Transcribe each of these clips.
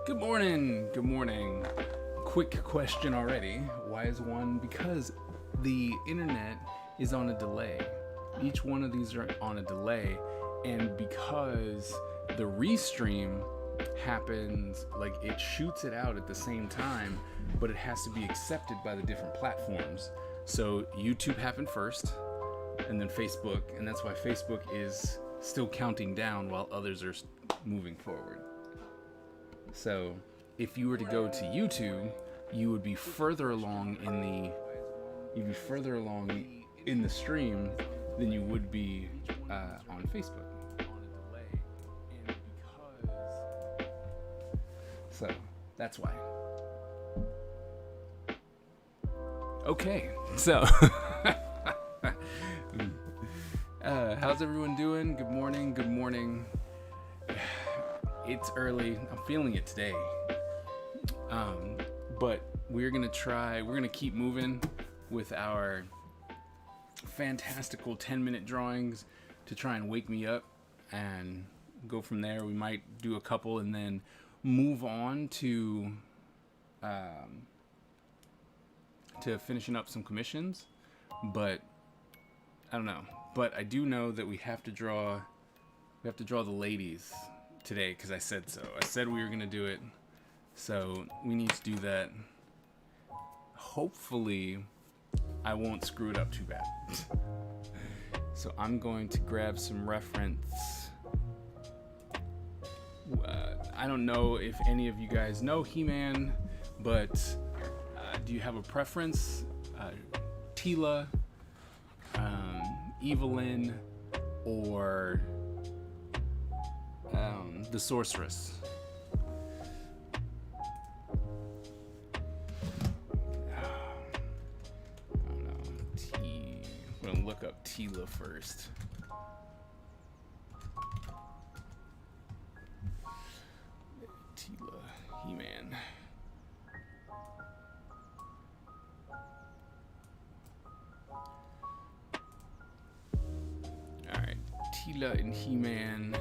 Good morning. Good morning. Quick question already. Why is one? Because the internet is on a delay. Each one of these are on a delay, and because the restream happens, like it shoots it out at the same time, but it has to be accepted by the different platforms. So YouTube happened first, and then Facebook, and that's why Facebook is still counting down while others are moving forward. So if you were to go to YouTube, you would be further along in the stream than you would be on Facebook. So that's why. Okay, so how's everyone doing? Good morning. Good morning. It's early. I'm feeling it today. But we're gonna keep moving with our fantastical 10-minute drawings to try and wake me up and go from there. We might do a couple and then move on to finishing up some commissions. But I don't know. But I do know that we have to draw the ladies today because I said so. I said we were gonna do it, so we need to do that. Hopefully I won't screw it up too bad. So I'm going to grab some reference. I don't know if any of you guys know He-Man, but do you have a preference? Teela, Evelyn, or the Sorceress? I don't know. I'm gonna look up Teela first. Teela, He-Man. Alright, Teela and He-Man.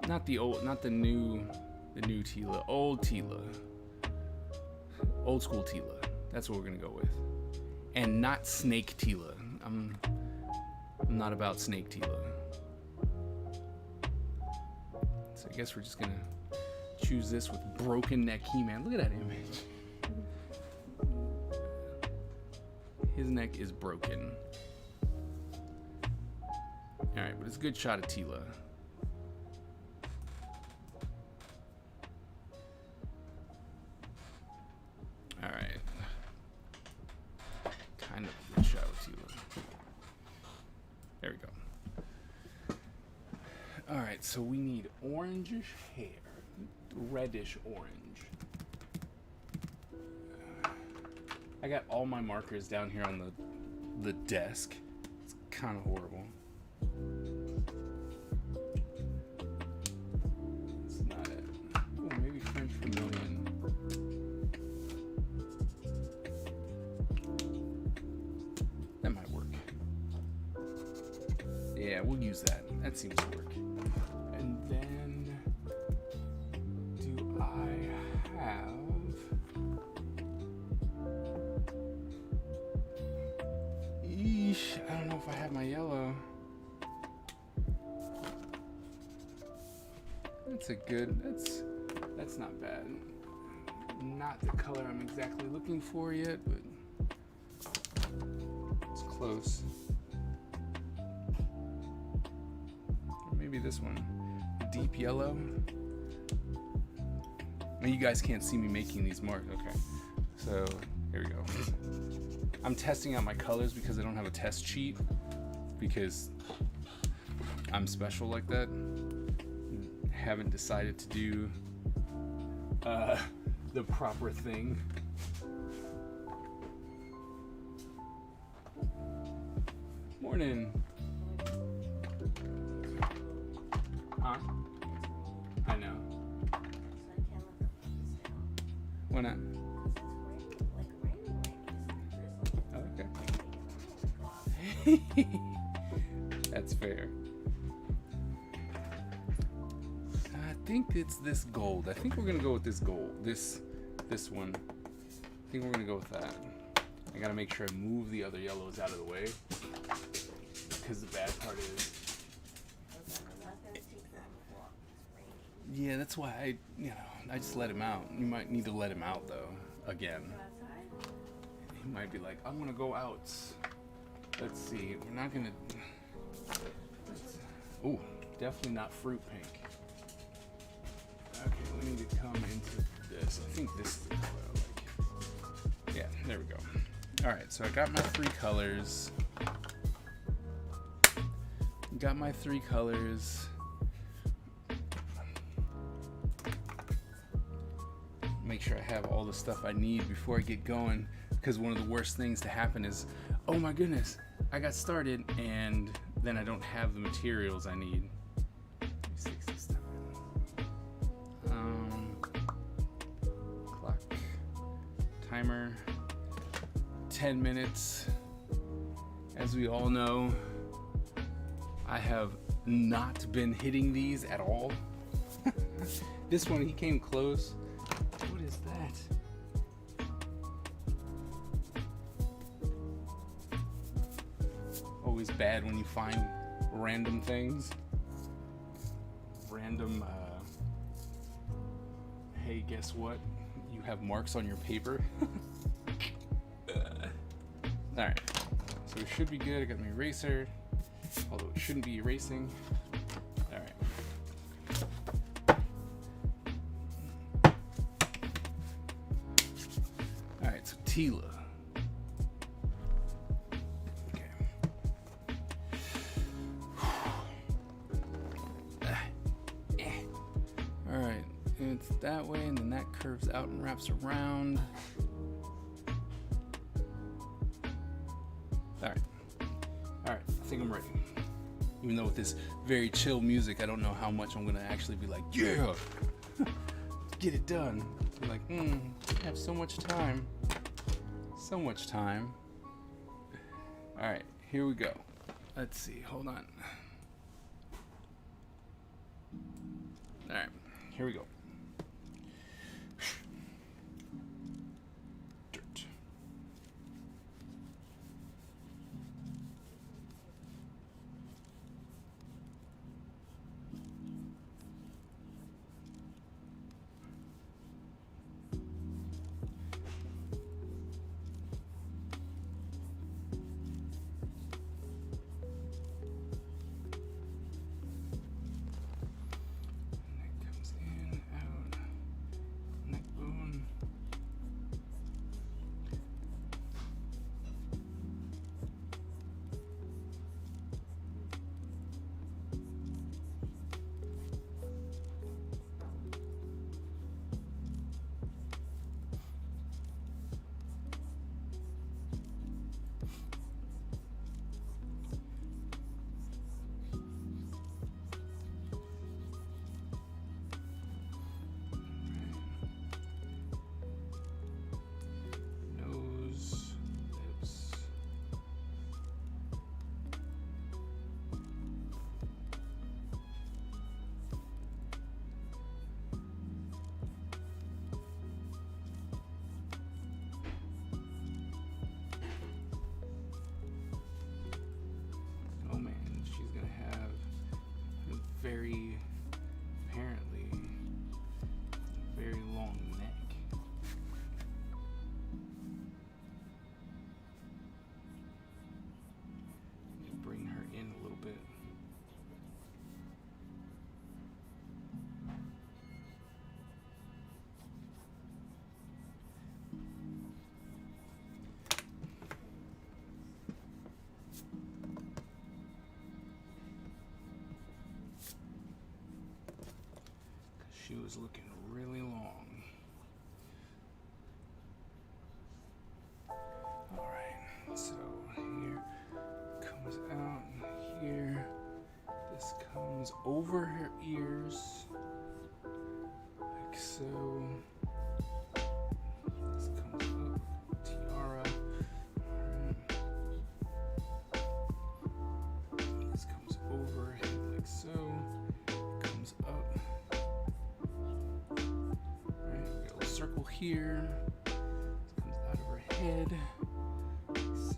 Not the new Teela, old Teela. Old school Teela. That's what we're gonna go with. And not Snake Teela. I'm not about Snake Teela. So I guess we're just gonna choose this with broken neck He-Man. Look at that image. His neck is broken. Alright, but it's a good shot of Teela. Alright. Kind of a good shot of Teela. There we go. Alright, so we need orangish hair. Reddish orange. I got all my markers down here on the desk. It's kind of horrible. It's not it. Oh, maybe French Vermilion. That might work. Yeah, we'll use that. That seems to work. And then, do I have... I don't know if I have my yellow. That's not bad. Not the color I'm exactly looking for yet, but it's close. Or maybe this one, deep yellow. You guys can't see me making these marks. Okay, so here we go. I'm testing out my colors because I don't have a test sheet because I'm special like that. Haven't decided to do the proper thing. Morning. Huh? I know. Why not? Okay. That's fair. think it's this gold. I think we're gonna go with this gold. This one. I think we're gonna go with that. I gotta make sure I move the other yellows out of the way, because the bad part is, yeah, that's why I just let him out. You might need to let him out though again. He might be like, I'm gonna go out. Let's see. We're not gonna. Oh, definitely not fruit pink. Okay, we need to come into this. I think this is the color I like. Yeah, there we go. All right, so I got my three colors. Make sure I have all the stuff I need before I get going, because one of the worst things to happen is, oh my goodness, I got started and then I don't have the materials I need. Let me fix this time. Clock. Timer. 10 minutes. As we all know, I have not been hitting these at all. This one, he came close. What is that? Always bad when you find random things. Random, hey, guess what? You have marks on your paper. Alright, so it should be good. I got my eraser, although it shouldn't be erasing. Alright. Alright, so Tila. Okay. Alright, it's that way, and then that curves out and wraps around. Alright, I think I'm ready. Even though with this very chill music, I don't know how much I'm gonna actually be like, yeah, get it done. I'm like, I have so much time. So much time. Alright, here we go. Let's see, hold on. Alright, here we go. Dirt. Very, apparently, very long neck. Bring her in a little bit. She was looking really long. Alright, so here comes out, and here this comes over her ears, like so. This comes up, tiara. This comes over her head like so. Comes up. here. This comes out of her head. So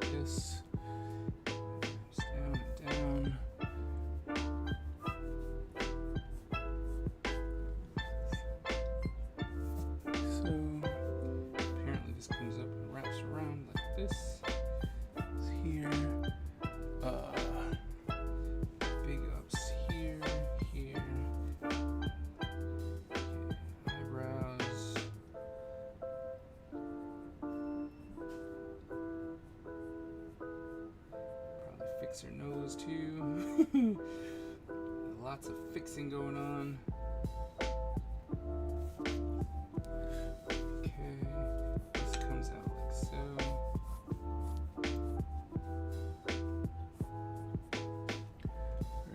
this comes down and down. So apparently this comes up and wraps around like this. It's here. Big ups here, here. Eyebrows. Probably fix her nose too. Lots of fixing going on. Okay, this comes out like so.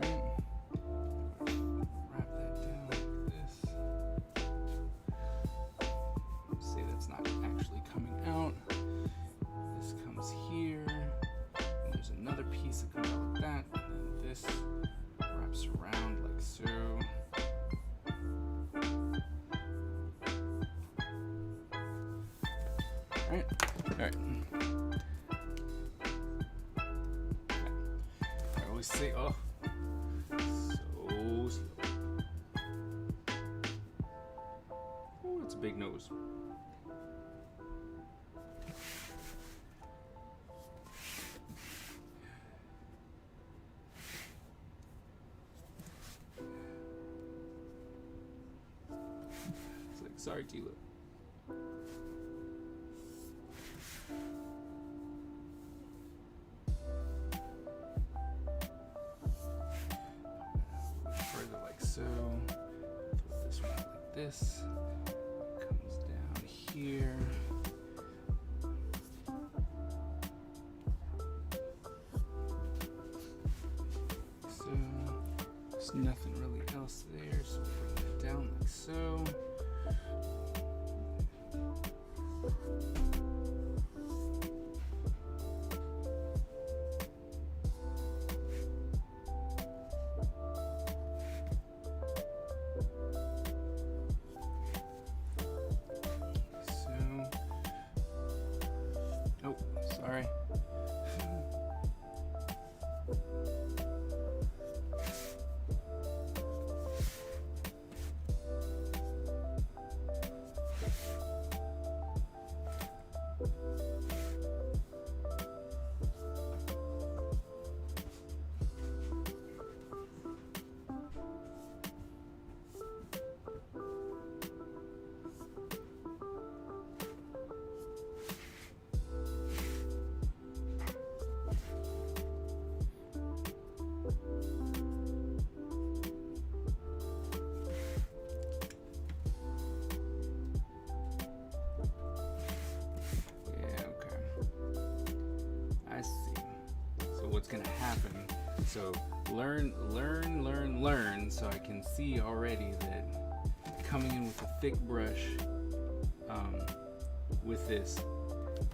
Right. Wrap that down like this. See, that's not actually coming out. This comes here. And there's another piece that comes out like that. And then this wraps around like so. Alright. Alright. I always say, oh, so slow. Oh, it's a big nose. It's like, sorry, Tila. Further like so. Throw this one out like this. Comes down here. So there's nothing really else there, so bring that down like so. Oh, sorry. What's gonna happen. So learn, so I can see already that coming in with a thick brush with this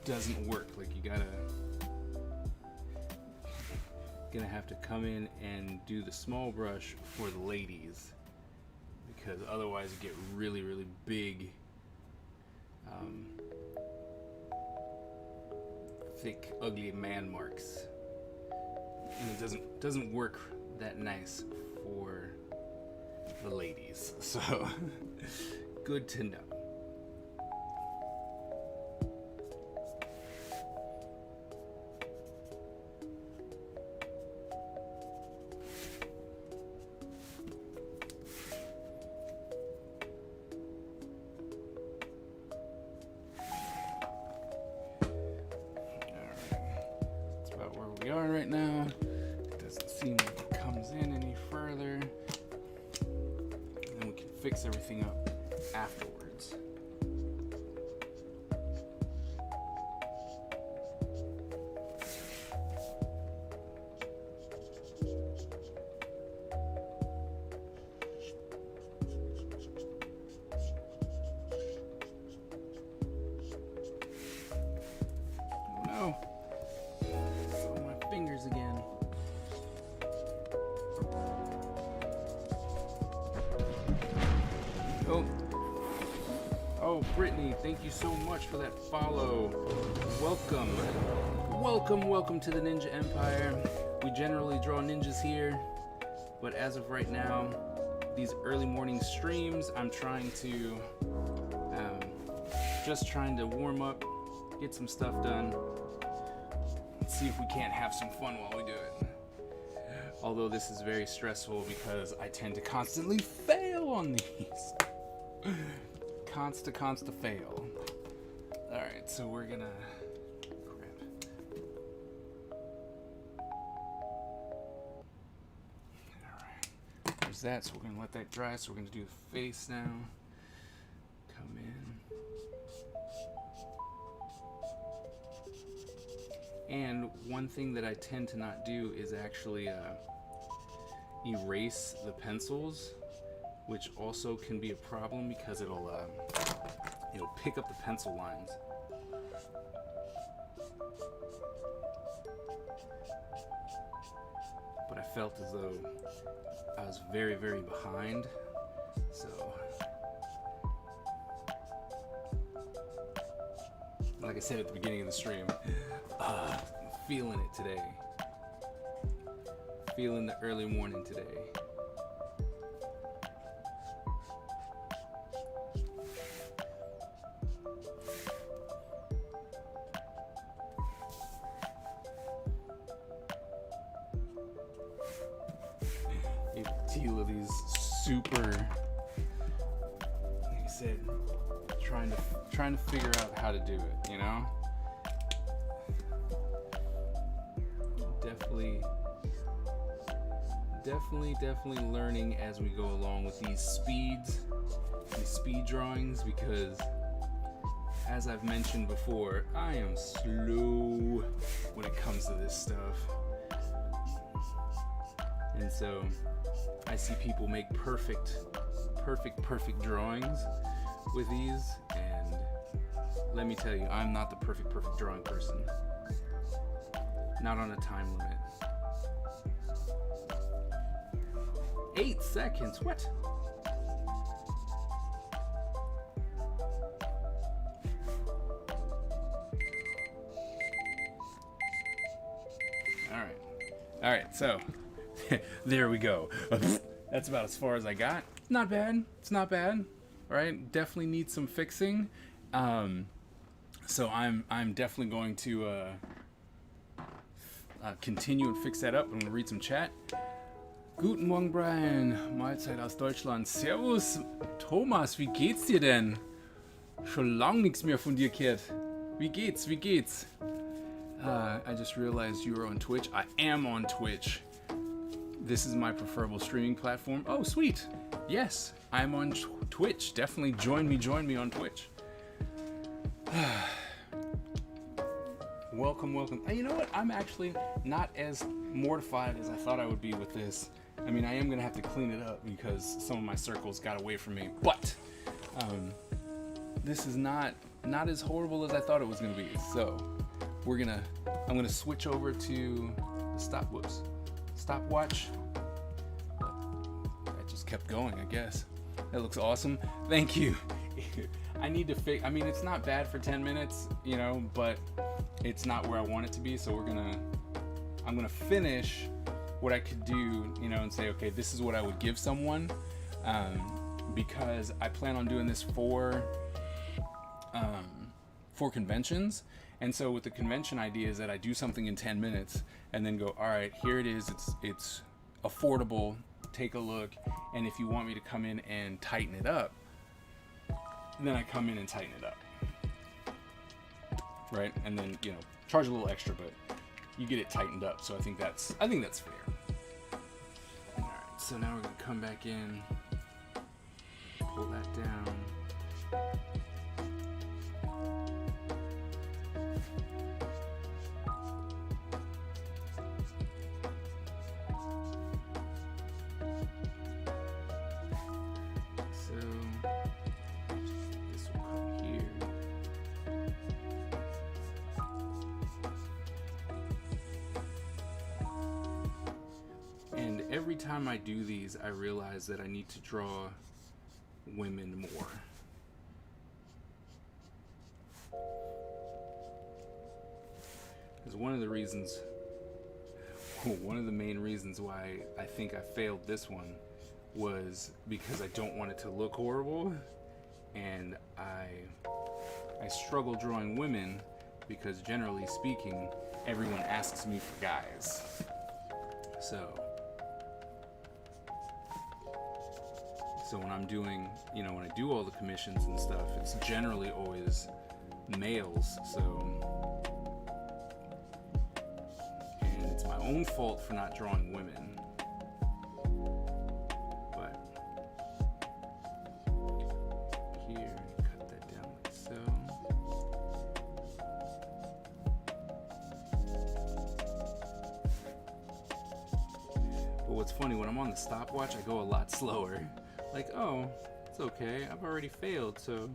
doesn't work. Like you gonna have to come in and do the small brush for the ladies, because otherwise you get really big thick ugly man marks. And it doesn't work that nice for the ladies, so good to know. We are right now. It doesn't seem like it comes in any further. And then we can fix everything up afterwards. Oh no. Again. Oh. Oh, Brittany, thank you so much for that follow. Welcome to the Ninja Empire. We generally draw ninjas here, but as of right now, these early morning streams, I'm trying to just trying to warm up, get some stuff done. Let's see if we can't have some fun while we do it. Although this is very stressful because I tend to constantly fail on these. Consta fail. Alright, so we're gonna grab. Alright. There's that, so we're gonna let that dry. So we're gonna do the face now. Come in. And one thing that I tend to not do is actually erase the pencils, which also can be a problem because it'll pick up the pencil lines. But I felt as though I was very, very behind, so like I said at the beginning of the stream, feeling it today. Feeling the early morning today. You deal with these super, like I said, trying to figure out how to do it, you know? Definitely learning as we go along with these speed drawings, because as I've mentioned before, I am slow when it comes to this stuff. And so I see people make perfect drawings with these, and let me tell you, I'm not the perfect drawing person. Not on a time limit. 8 seconds, what? Alright, so there we go. That's about as far as I got. Not bad. It's not bad. Alright, definitely needs some fixing. So I'm definitely going to continue and fix that up. I'm gonna read some chat. Guten Morgen, Brian. Mahlzeit aus Deutschland. Servus, Thomas. Wie geht's dir denn? Schon lang nichts mehr von dir gehört. Wie geht's? I just realized you were on Twitch. I am on Twitch. This is my preferable streaming platform. Oh, sweet. Yes, I'm on Twitch. Definitely join me on Twitch. Welcome. You know what? I'm actually not as mortified as I thought I would be with this. I mean, I am going to have to clean it up because some of my circles got away from me. But this is not as horrible as I thought it was going to be. So I'm going to switch over to the stopwatch. That just kept going, I guess. That looks awesome. Thank you. I need to fix. I mean, it's not bad for 10 minutes, you know, but it's not where I want it to be. So I'm gonna finish what I could do, you know, and say, okay, this is what I would give someone, because I plan on doing this for conventions. And so with the convention idea is that I do something in 10 minutes and then go, all right, here it is. It's affordable. Take a look. And if you want me to come in and tighten it up, then I come in and tighten it up. Right? And then, you know, charge a little extra, but you get it tightened up. So I think that's fair. All right. So now we're going to come back in, pull that down. Every time I do these, I realize that I need to draw women more. Because one of the main reasons why I think I failed this one was because I don't want it to look horrible, and I struggle drawing women because, generally speaking, everyone asks me for guys. So when I'm doing, when I do all the commissions and stuff, it's generally always males. And it's my own fault for not drawing women. But here, cut that down like so. But what's funny, when I'm on the stopwatch, I go a lot slower. Like, oh, it's okay, I've already failed, so...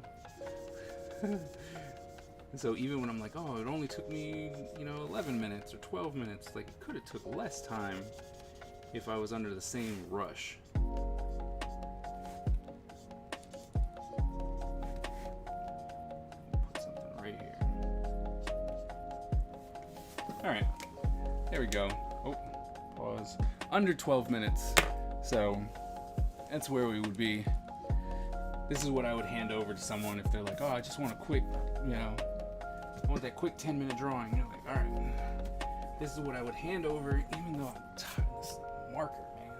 So even when I'm like, oh, it only took me, 11 minutes or 12 minutes, like, it could have took less time if I was under the same rush. Put something right here. Alright, there we go. Oh, pause. Under 12 minutes, so... That's where we would be. This is what I would hand over to someone if they're like, oh, I just want a quick, I want that quick 10-minute drawing. You're like, all right, this is what I would hand over, even though I'm tired of this marker, man.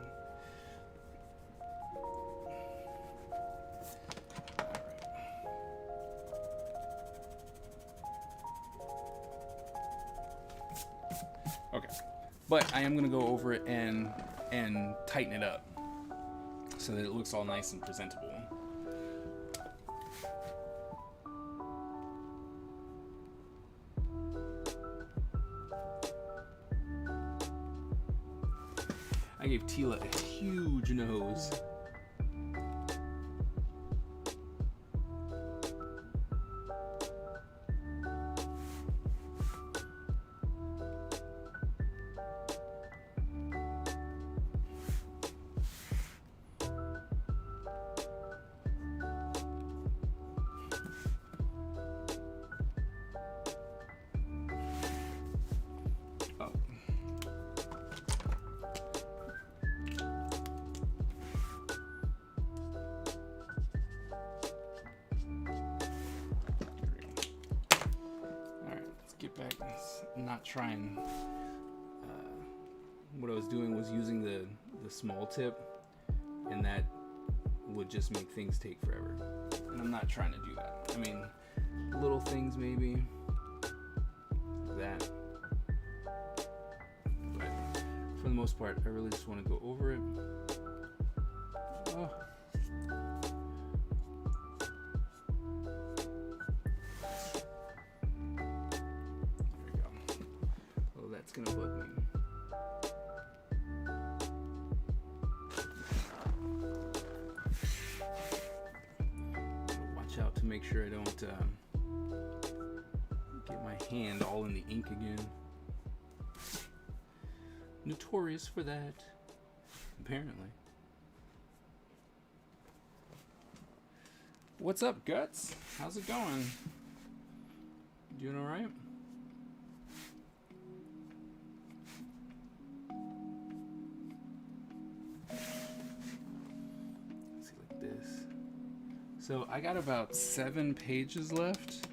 All right. Okay, but I am gonna go over it and tighten it up, so that it looks all nice and presentable. I gave Tila a huge nose. Not trying. What I was doing was using the small tip, and that would just make things take forever. And I'm not trying to do that. I mean, little things maybe, that. But for the most part, I really just want to go over it. Oh. Gonna bug me. Watch out to make sure I don't get my hand all in the ink again. Notorious for that, apparently. What's up, Guts? How's it going? Doing all right? So I got about 7 pages left.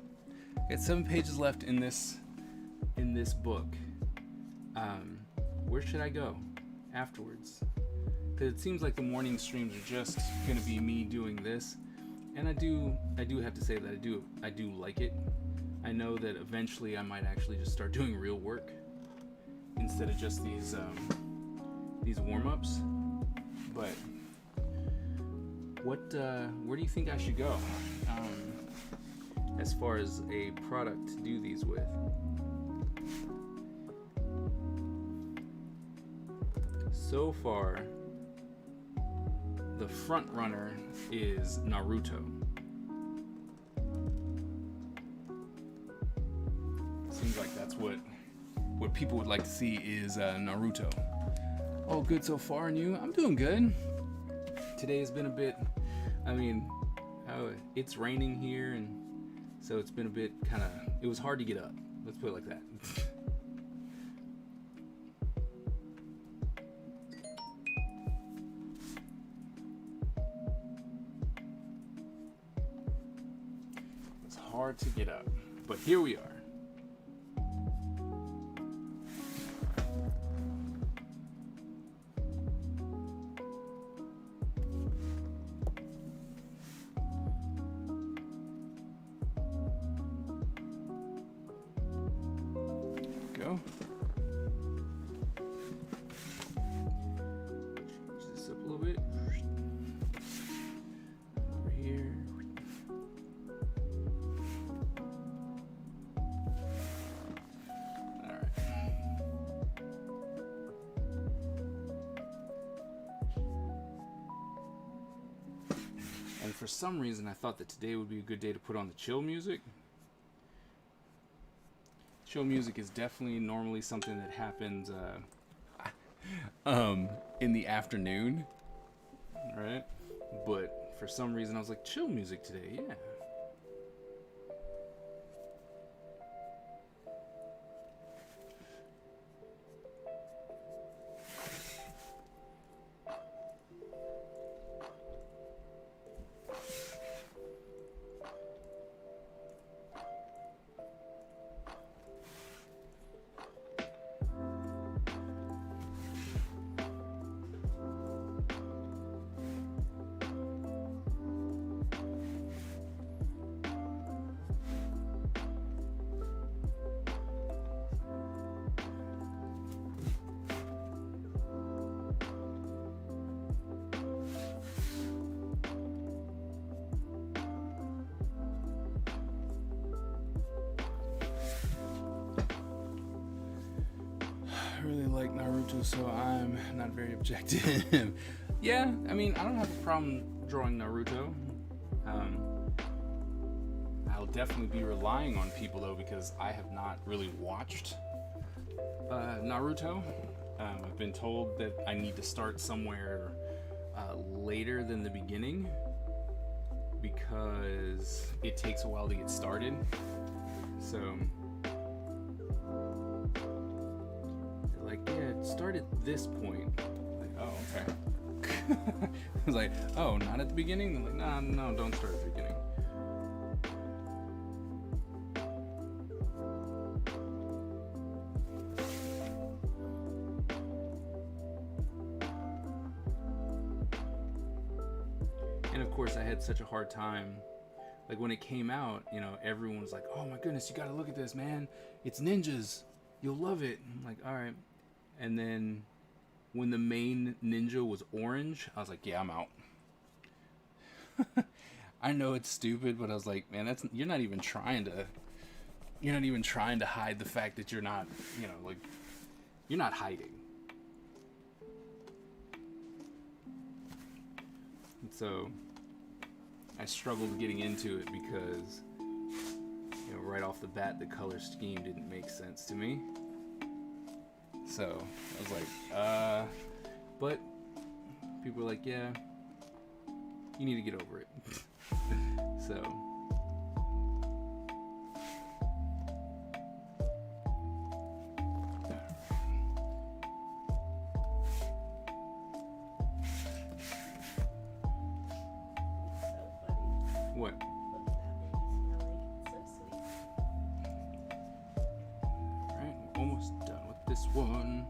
I got 7 pages left in this book. Where should I go afterwards? Because it seems like the morning streams are just gonna be me doing this, and I do have to say that I do like it. I know that eventually I might actually just start doing real work instead of just these warm-ups. But where do you think I should go as far as a product to do these with? So far, the front runner is Naruto. Seems like that's what people would like to see is Naruto. All good so far, and you? I'm doing good. Today has been a bit, it's raining here, and So it's been a bit it was hard to get up. Let's put it like that. It's hard to get up, but here we are. Go. Change this up a little bit. Over here. All right. And for some reason, I thought that today would be a good day to put on the chill music. Chill music is definitely normally something that happens in the afternoon, right? But for some reason I was like, chill music today, yeah. I really like Naruto, so I'm not very objective. Yeah, I mean, I don't have a problem drawing Naruto. I'll definitely be relying on people though, because I have not really watched Naruto. I've been told that I need to start somewhere later than the beginning because it takes a while to get started. So like, yeah, start at this point. Like, oh, okay. I was like, oh, not at the beginning? I'm like, nah, no, don't start at the beginning. And of course, I had such a hard time. Like, when it came out, you know, everyone was like, oh my goodness, you gotta look at this, man. It's ninjas. You'll love it. I'm like, all right. And then when the main ninja was orange, I was like, yeah, I'm out. I know it's stupid, but I was like, man, you're not even trying to hide the fact that you're not, you know, like, you're not hiding. And so I struggled getting into it because, you know, right off the bat, the color scheme didn't make sense to me. So I was like, but people were like, yeah, you need to get over it. So what? Alright, we're almost done with this one.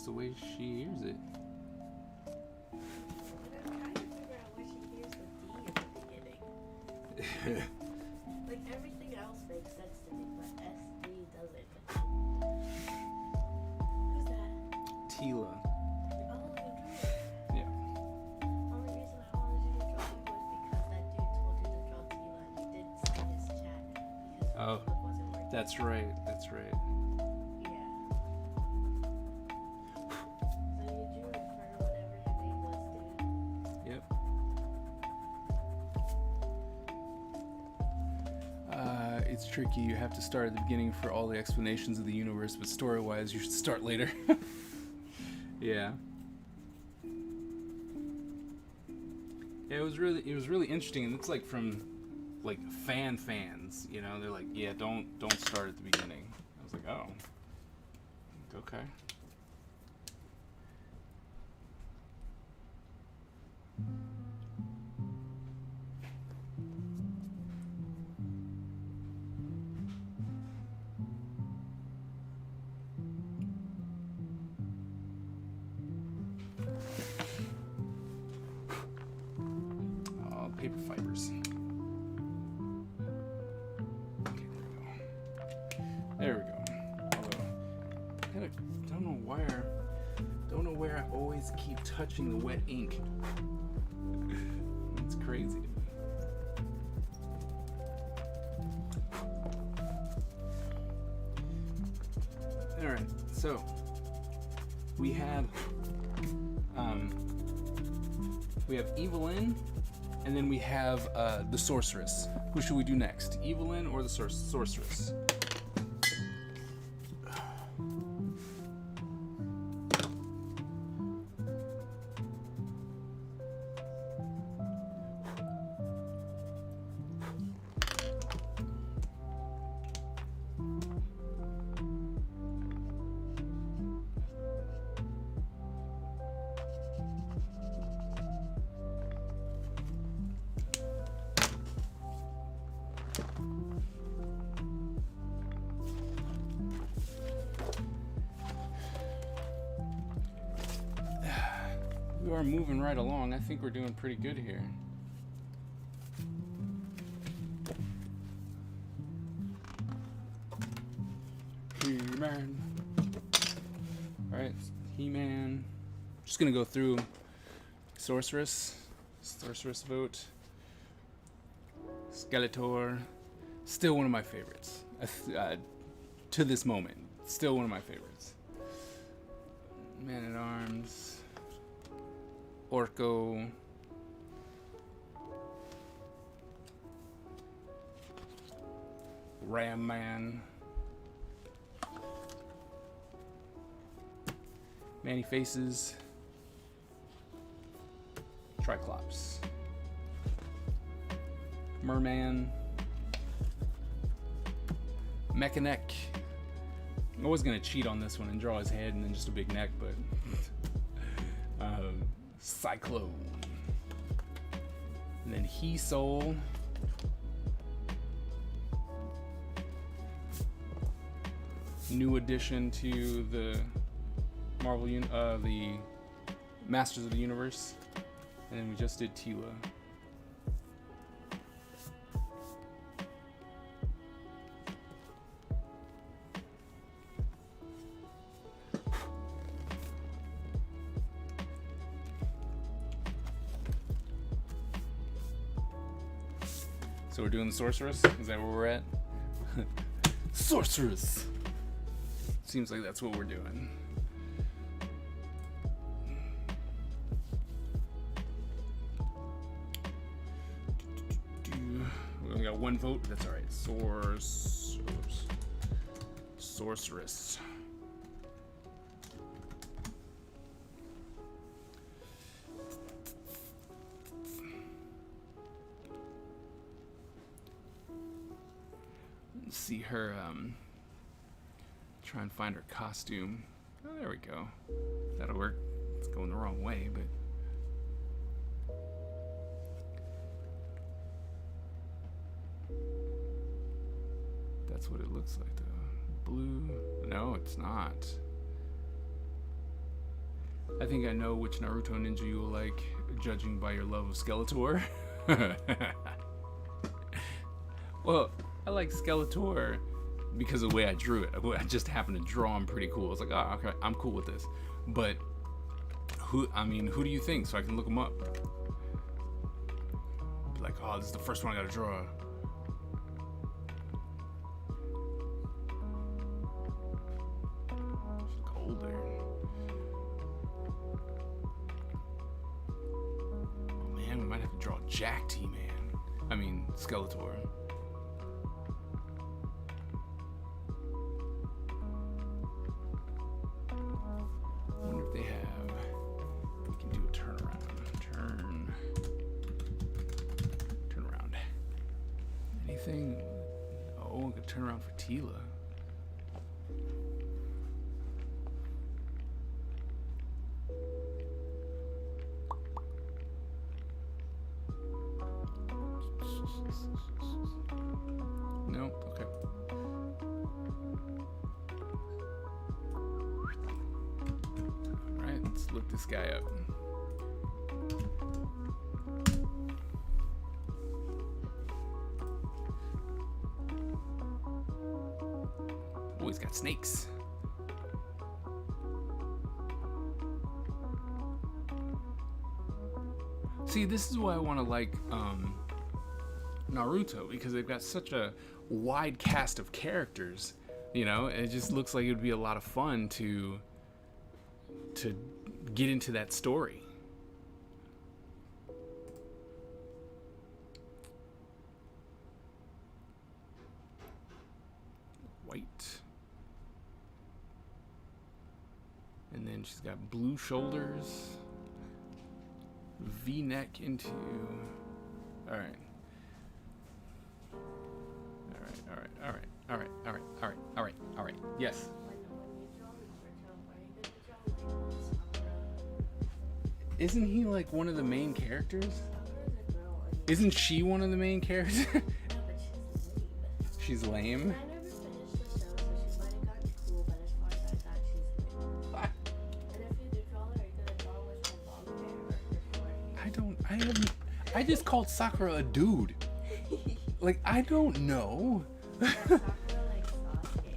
The way she hears it. I'm trying to figure out why she hears the D at the beginning. Like, everything else makes sense to me, but SD doesn't. Who's that? Tila. Oh, you drew it. Yeah. Only reason I wanted you to draw it was because that dude told you to draw Tila and you didn't see his chat because Oh, Facebook wasn't working. that's right. That's right. It's tricky. You have to start at the beginning for all the explanations of the universe, but story-wise, you should start later. Yeah. Yeah, it was really interesting, and it's like from like fans, you know. They're like, yeah, don't start at the beginning. I was like, oh, okay. Oh, paper fibers. Okay, there we go. Although, don't know where I always keep touching the wet ink. It's crazy. All right, so we have Evelyn, and then we have the sorceress. Who should we do next, Evelyn or the sorceress? We are moving right along. I think we're doing pretty good here. He-Man. Alright, He-Man. Just gonna go through Sorceress vote. Skeletor. Still one of my favorites. To this moment. Still one of my favorites. Man-at-Arms. Orko. Ram Man. Manny Faces. Triclops. Merman. Mechanic. I was gonna cheat on this one and draw his head and then just a big neck, but Cyclone. And then He-Soul. New addition to the Marvel the Masters of the Universe. And then we just did Tila. So we're doing the sorceress? Is that where we're at? Sorceress! Seems like that's what we're doing. We only got one vote, but that's alright. Sorceress. See her try and find her costume. Oh, there we go. That'll work. It's going the wrong way, but that's what it looks like though. Blue. No, it's not. I think I know which Naruto ninja you will like, judging by your love of Skeletor. Well, I like Skeletor because of the way I drew it. I just happened to draw him pretty cool. I was like, oh, okay, I'm cool with this. But who do you think? So I can look him up. Be like, oh, this is the first one I gotta draw. She's colder. Oh man, we might have to draw Jack T-Man. I mean, Skeletor. They have anything? Oh, I could turn around for Tila. No? Okay. Alright, let's look this guy up. Oh, he's got snakes. See, this is why I want to like Naruto, because they've got such a wide cast of characters, you know. It just looks like it would be a lot of fun to get into that story. White. And then she's got blue shoulders, V-neck into. All right. All right. Yes. When you draw Naruto, are you gonna draw like Sakura? Isn't he like one of the main characters? Sakura's a girl and you Isn't she one of the main characters? know, but she's lame. She's lame. I never finished the show, so she might have gotten cool, but as far as I thought, she's lame. And if you do draw her, are you gonna draw with her long hair or her short hair? I just called Sakura a dude. Like, I don't know. Yeah, Sakura like Sasuke.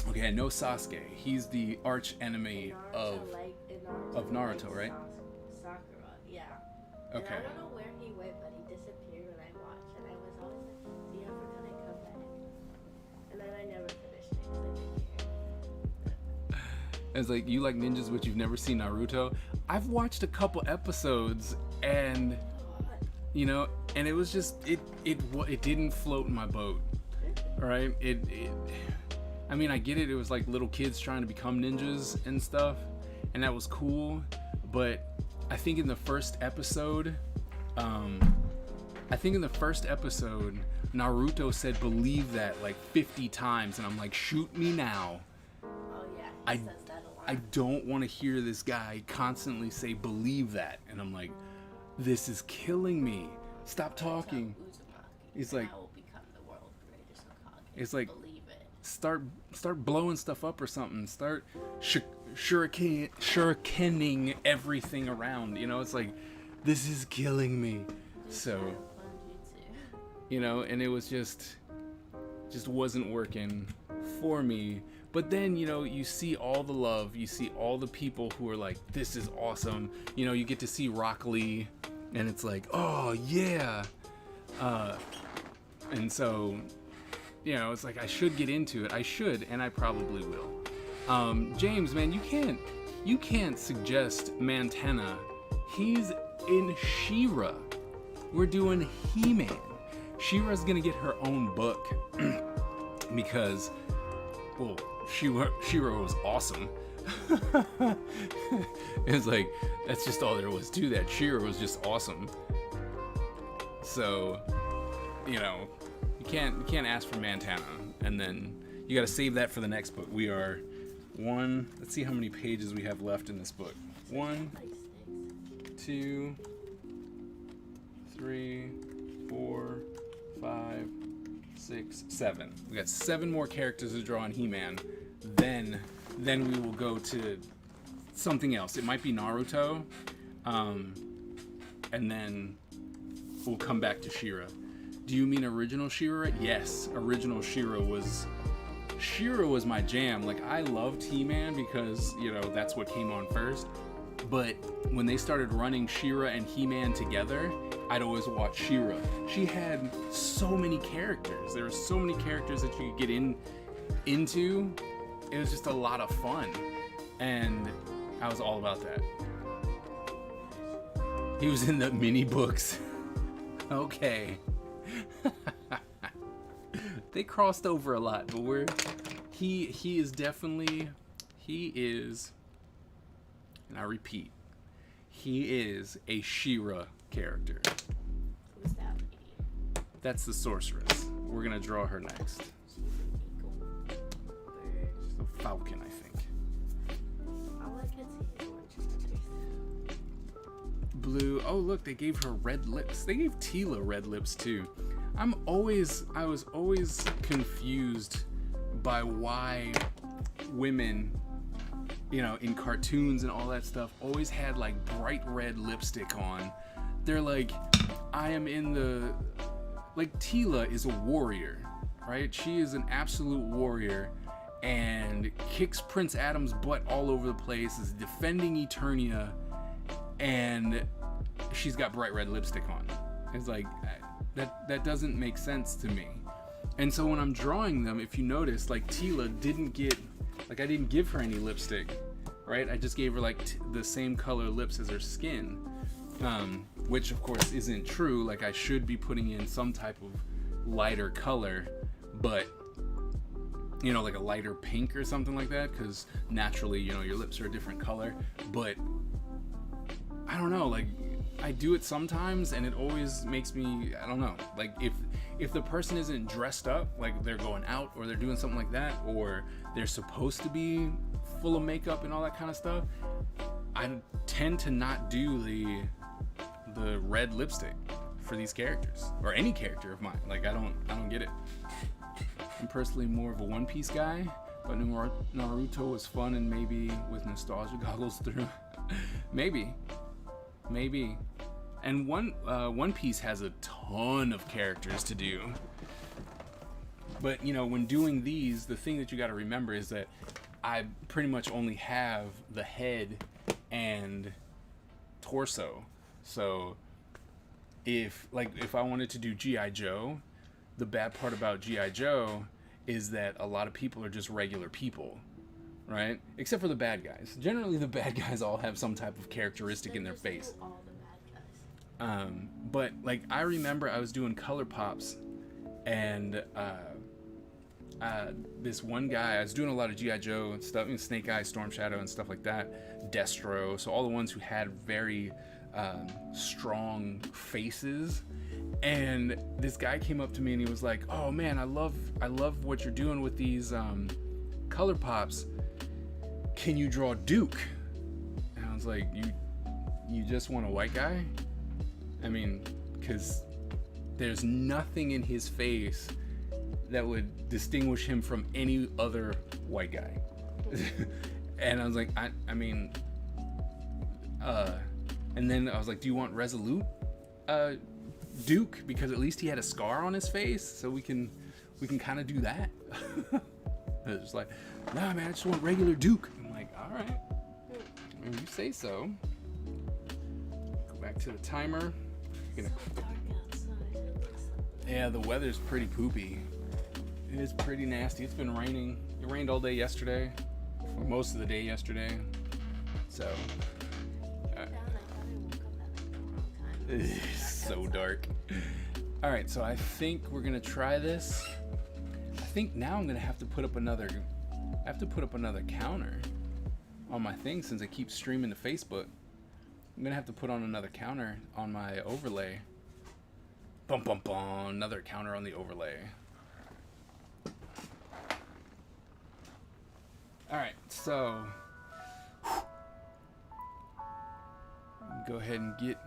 Okay, I know Sasuke. He's the arch enemy Naruto, of. like, in of Naruto, like right? Sakura, yeah. Okay. And I don't know where he went, but he disappeared when I watched, and I was always like, is he ever gonna come back? And then I never finished it because I didn't care. It's like, you like ninjas, but you've never seen Naruto. I've watched a couple episodes, and you know, and it was just it didn't float in my boat. Right? I mean, I get it. It was like little kids trying to become ninjas and stuff, and that was cool. But I think in the first episode, Naruto said "believe that" like 50 times, and I'm like, shoot me now. Oh yeah, he says that a lot. I don't want to hear this guy constantly say "believe that," and I'm like, this is killing me. Stop talking. He's like, I will become the world's greatest Hokage. It's like, Believe it. start blowing stuff up or something. Start shurikening everything around. You know, it's like, this is killing me. So, Fun jutsu. you know, and it was just wasn't working for me. But then, you know, you see all the love, you see all the people who are like, this is awesome. You know, you get to see Rock Lee, and it's like, oh yeah. And so, you know, it's like, I should get into it. I should, and I probably will. James, man, you can't suggest Mantenna. He's in She-Ra. We're doing He-Man. She-Ra's gonna get her own book because, well, She-Ra was awesome. It's like, that's just all there was to that. She-Ra was just awesome. So, you know, you can't ask for Mantenna, and then you got to save that for the next book. We are let's see how many pages we have left in this book. 1, 2, 3, 4, 5, 6, 7. We got 7 more characters to draw on He-Man. Then we will go to something else. It might be Naruto, and then we'll come back to She-Ra. Do you mean original She-Ra? Yes, original She-Ra was my jam. Like, I loved He-Man because, you know, that's what came on first. But when they started running She-Ra and He-Man together, I'd always watch She-Ra. She had so many characters. There were so many characters that you could get into. It was just a lot of fun, and I was all about that. He was in the mini books. Okay. They crossed over a lot, but he is, and I repeat, he is a She-Ra character. Who's that lady? That's the sorceress. we're gonna draw her next. She's an eagle bird. She's a falcon, I think. All I can see is orange letters. Blue. Oh, look, they gave her red lips. They gave Tila red lips too. I was always confused by why women, you know, in cartoons and all that stuff, always had like bright red lipstick on. They're like, I am in the, like, Tila is a warrior, right? She is an absolute warrior and kicks Prince Adam's butt all over the place, is defending Eternia, and she's got bright red lipstick on. It's like, that doesn't make sense to me. And so when I'm drawing them, if you notice, like, Tila didn't get, like, I didn't give her any lipstick, right? I just gave her like the same color lips as her skin, which of course isn't true. Like, I should be putting in some type of lighter color, but, you know, like a lighter pink or something like that, because naturally, you know, your lips are a different color. But I don't know, like, I do it sometimes and it always makes me, I don't know, like, if the person isn't dressed up, like they're going out or they're doing something like that, or they're supposed to be full of makeup and all that kind of stuff, I tend to not do the red lipstick for these characters, or any character of mine. Like, I don't get it. I'm personally more of a One Piece guy, but Naruto was fun, and maybe with nostalgia goggles through. maybe. And One Piece has a ton of characters to do. But, you know, when doing these, the thing that you got to remember is that I pretty much only have the head and torso. So if I wanted to do G.I. Joe, the bad part about G.I. Joe is that a lot of people are just regular people, right? Except for the bad guys. Generally, the bad guys all have some type of characteristic in their face. All the bad guys. But, like, I remember I was doing color pops, and this one guy, I was doing a lot of G.I. Joe and stuff, Snake Eyes, Storm Shadow, and stuff like that, Destro, so all the ones who had very strong faces. And this guy came up to me and he was like, "Oh man, I love what you're doing with these color pops. Can you draw Duke?" And I was like, you just want a white guy? I mean, because there's nothing in his face that would distinguish him from any other white guy. And I was like, I mean, and then I was like, do you want Resolute Duke? Because at least he had a scar on his face, so we can kind of do that. It was like, nah man, I just want regular Duke. I'm like, all right, when you say so. Go back to the timer. It's so dark outside. It looks like Yeah, the weather's pretty poopy. It is pretty nasty. It's been raining. It rained all day yesterday, for most of the day yesterday. So, down. I thought I woke up at like the wrong time. it's so dark. All right, so I think we're gonna try this. I think now I'm gonna have to put up another. I have to put up another counter on my thing since I keep streaming to Facebook. I'm gonna have to put on another counter on my overlay. Bum bum bum. Another counter on the overlay. All right, so go ahead and get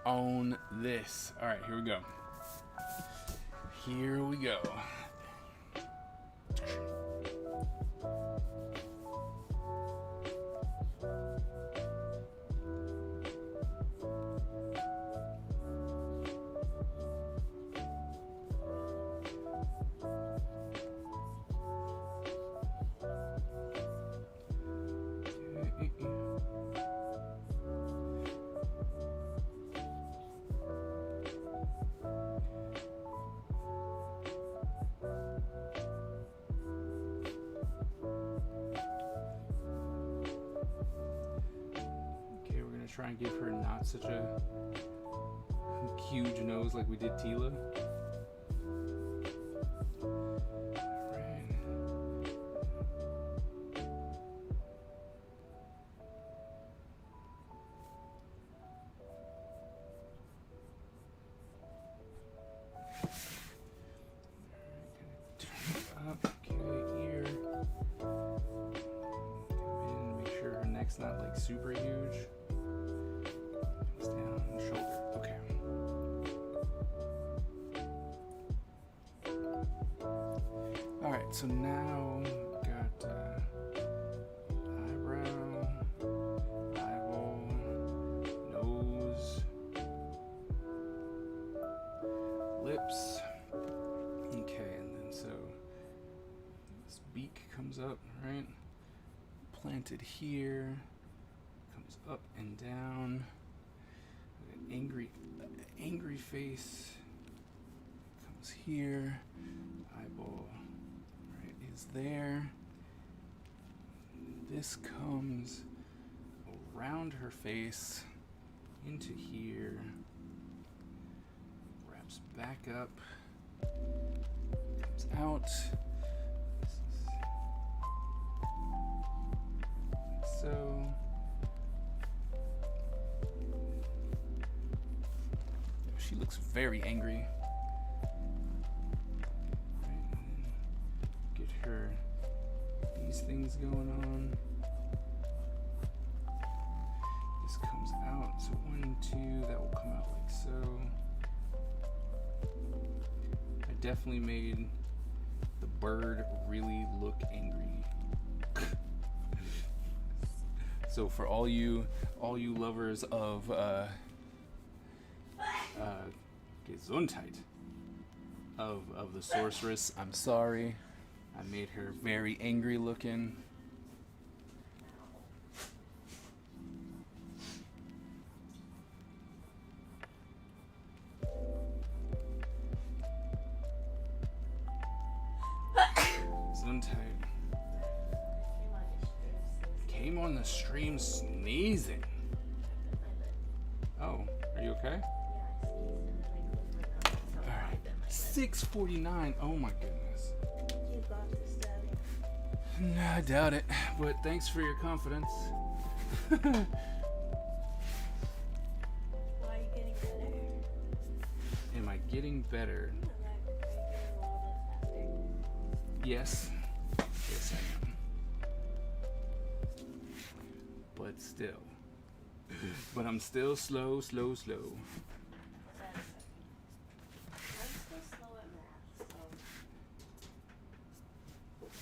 on this. All right, here we go. Here we go. Try and give her not such a huge nose like we did Tila. neck's not like super huge. Comes down shoulder. Okay. All right. So now we've got eyebrow, eyeball, nose, lips. Okay, and then so this beak comes up, right? Planted here, comes up and down. An angry face comes here. Eyeball, right, is there. This comes around her face into here. Wraps back up. Comes out. So she looks very angry. Right, and then get her these things going on. This comes out. So 1, 2, that will come out like so. I definitely made the bird really look angry. So for all you lovers of Gesundheit of the sorceress, I'm sorry. I made her very angry looking. Gesundheit. Came on the stream sneezing. Oh, are you okay? Alright. 6:49. Oh my goodness. No, I doubt it. But thanks for your confidence. Why are you getting better? Am I getting better? Yes. Yes, I am. But still. But I'm still slow. I'm still slow at math, so.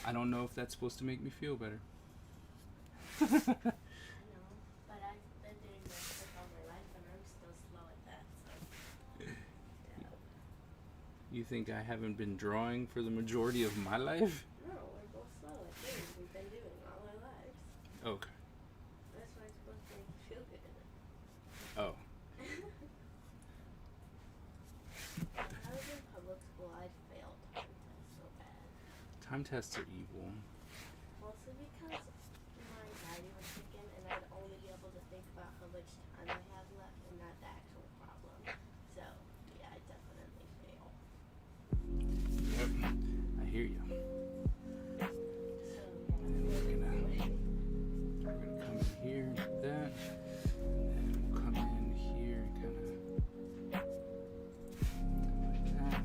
I don't know if that's supposed to make me feel better. I know, but I've been doing this for all my life and I'm still slow at that, so. Yeah. You think I haven't been drawing for the majority of my life? No, we're both slow at things we've been doing all our lives. Okay. That's why it's supposed to make you feel good. Oh. When I was in public school, I failed time tests so bad. Time tests are evil. Mostly because my anxiety was kicking and I'd only be able to think about how much time I have left and not the actual problem. So, yeah, I definitely fail. Yep. I hear you. So, We're yeah. gonna come in here and do that. And we'll come in here and kind of like that.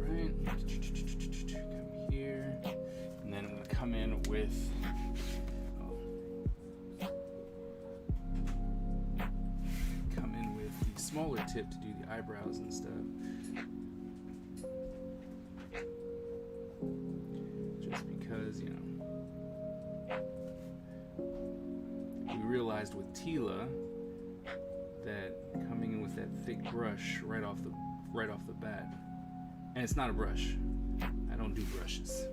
Alright. Come here. And then I'm gonna come in with the smaller tip to do the eyebrows and stuff. Just because, you know, we realized with Tila that coming in with that thick brush right off the bat, and it's not a brush. I don't do brushes.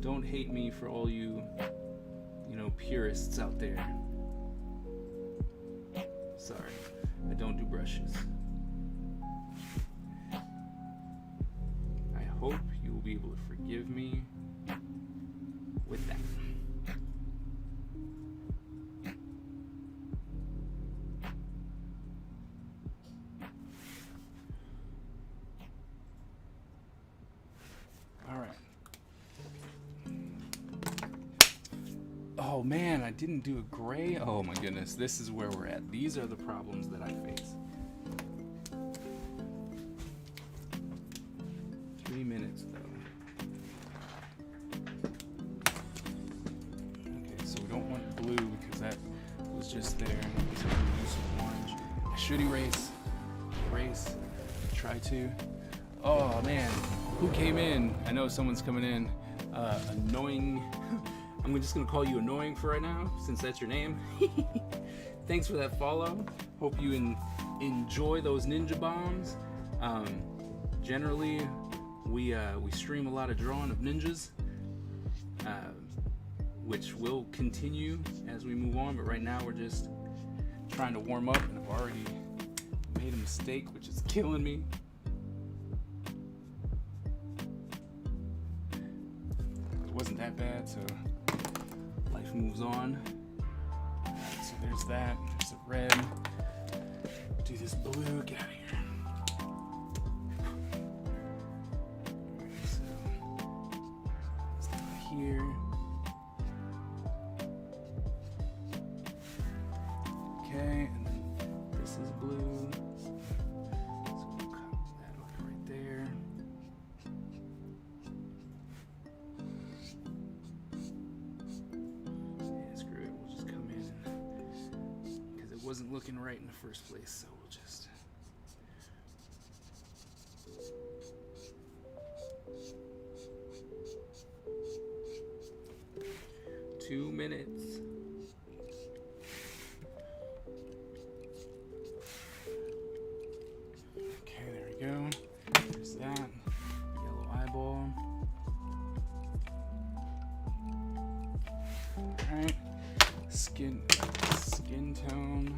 Don't hate me for all you purists out there. Sorry, I don't do brushes. I hope you will be able to forgive me with that. All right. Oh man, I didn't do a gray. Oh my goodness, this is where we're at. These are the problems that I face. 3 minutes though. Okay, so we don't want blue because that was just there. So we're gonna do some orange. I should erase. Try to. Oh man, who came in? I know someone's coming in. Annoying. I'm just gonna call you Annoying for right now, since that's your name. Thanks for that follow. Hope you enjoy those ninja bombs. Generally, we stream a lot of drawing of ninjas, which will continue as we move on. But right now, we're just trying to warm up, and I've already made a mistake, which is killing me. It wasn't that bad, so life moves on. Alright, so there's that. There's the red. Do this blue. Get out of here. Alright, so it's down here. Okay, and then this is blue. So we'll cut that off right there. Yeah, screw it. We'll just come in because it wasn't looking right in the first place. So we'll just. 2 minutes. Okay, there we go. There's that. Yellow eyeball. Alright. Skin tone.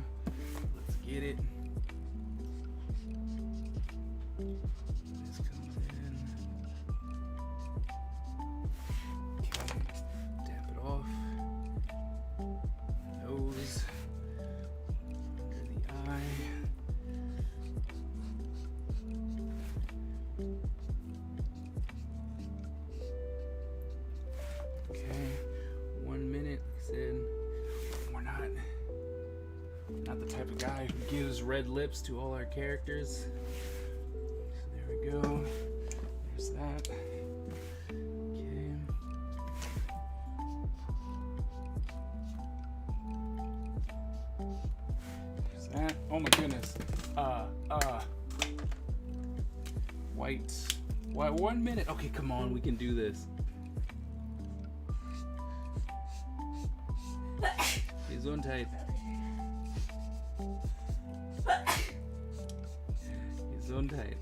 Let's get it. This comes in. Okay. Damp it off. Nose. Under the eye. Okay, 1 minute. Like I said, we're not the type of guy who gives red lips to all our characters. So there we go. There's that. Okay. There's that. Oh my goodness. White. Why 1 minute? Okay, come on, we can do this. Gesundheit. Gesundheit.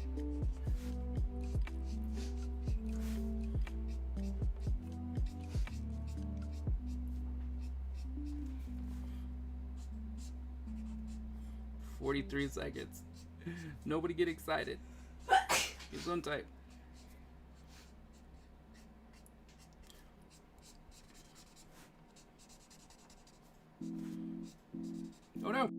"43 seconds. Nobody get excited. Gesundheit. Oh no.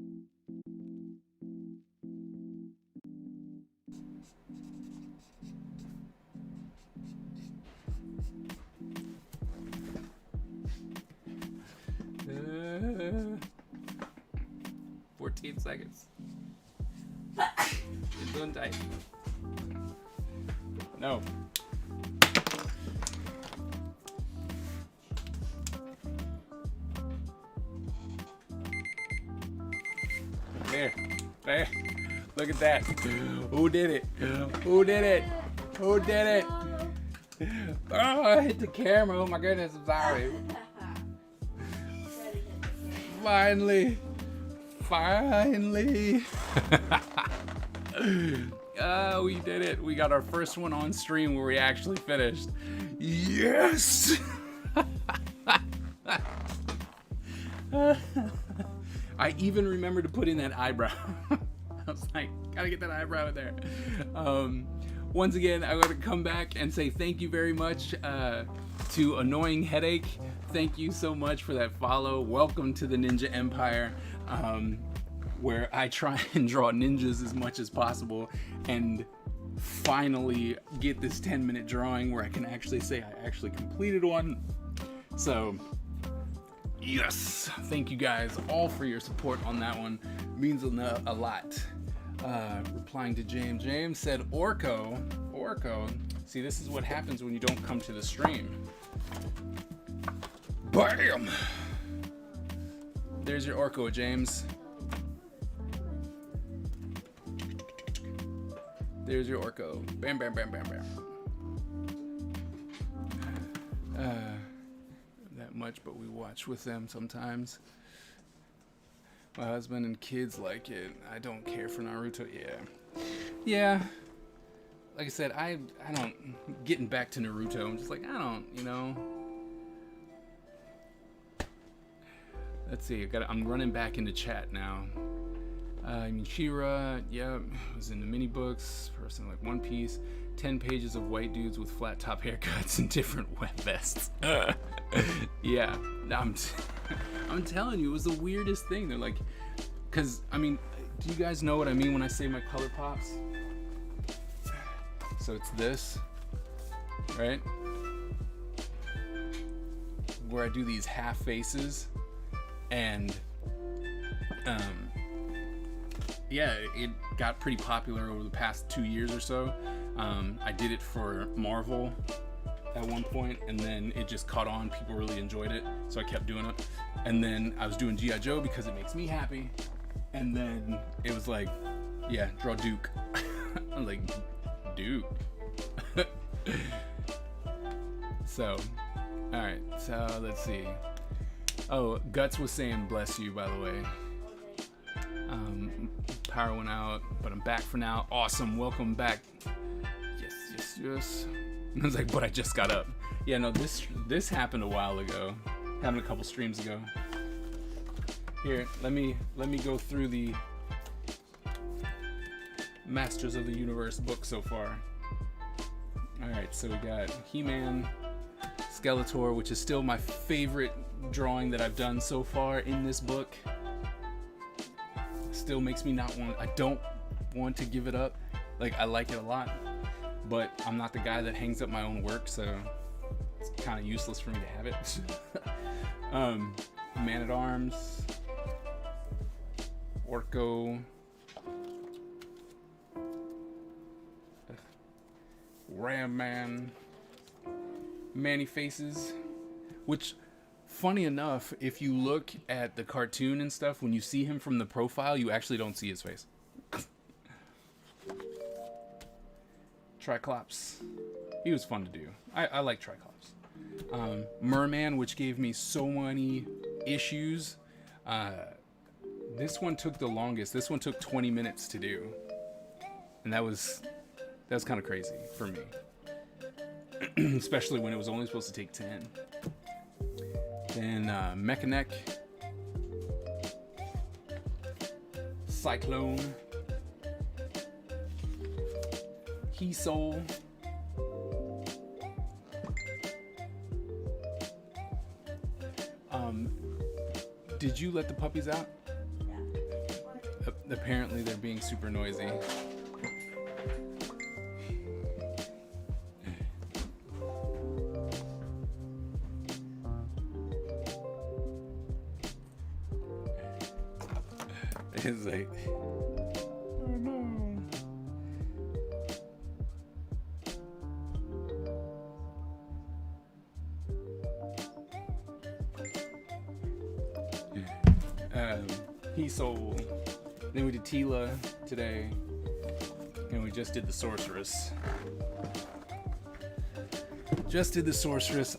Uh, 14 seconds. Gesundheit. No. There. Look at that. Who did it? Who did it? Who did it? Oh, I hit the camera. Oh my goodness, I'm sorry. Finally. We did it. We got our first one on stream where we actually finished. Yes! I even remember to put in that eyebrow. I was like, gotta get that eyebrow in there. Once again, I want to come back and say thank you very much to Annoying Headache. Thank you so much for that follow. Welcome to the Ninja Empire, where I try and draw ninjas as much as possible and finally get this 10-minute drawing where I can actually say I actually completed one. So yes, thank you guys all for your support on that one. Means a lot. Replying to James said Orko See, this is what happens when you don't come to the stream. Bam! There's your Orko, James. There's your Orko. Bam, bam, bam, bam, bam. That much, but we watch with them sometimes. My husband and kids like it. I don't care for Naruto. Yeah. Like I said, I don't. Getting back to Naruto, I'm just like, I don't, you know. Let's see. I'm running back into chat now. I mean, She-Ra, was in the mini books. Person like One Piece. 10 pages of white dudes with flat top haircuts and different wet vests. Yeah, I'm telling you, it was the weirdest thing. They're like, cause I mean, do you guys know what I mean when I say my color pops? So it's this, right? Where I do these half faces, and yeah, it got pretty popular over the past 2 years or so. I did it for Marvel at one point, and then it just caught on. People really enjoyed it, so I kept doing it. And then I was doing G.I. Joe because it makes me happy. And then it was like, yeah, draw Duke. I was like, Duke. So, alright, so let's see. Oh, Guts was saying bless you, by the way. Power went out, but I'm back for now. Awesome, welcome back. Yes. I was like, but I just got up. Yeah, no, this happened a while ago. Happened a couple streams ago. Here, let me go through the Masters of the Universe book so far. Alright, so we got He-Man, Skeletor, which is still my favorite drawing that I've done so far in this book. Still makes me I don't want to give it up. Like, I like it a lot, but I'm not the guy that hangs up my own work, so it's kind of useless for me to have it. Man-at-Arms, Orko, Ram Man, Manny Faces, which, funny enough, if you look at the cartoon and stuff, when you see him from the profile, you actually don't see his face. Triclops. He was fun to do. I like Triclops. Merman, which gave me so many issues. This one took the longest. This one took 20 minutes to do. And that was kind of crazy for me. Especially when it was only supposed to take 10. Then Mechanic, Cyclone, He-Soul, did you let the puppies out? Yeah. Apparently they're being super noisy. It's like, oh no. He-Soul. Then we did Tila today, and we just did the Sorceress.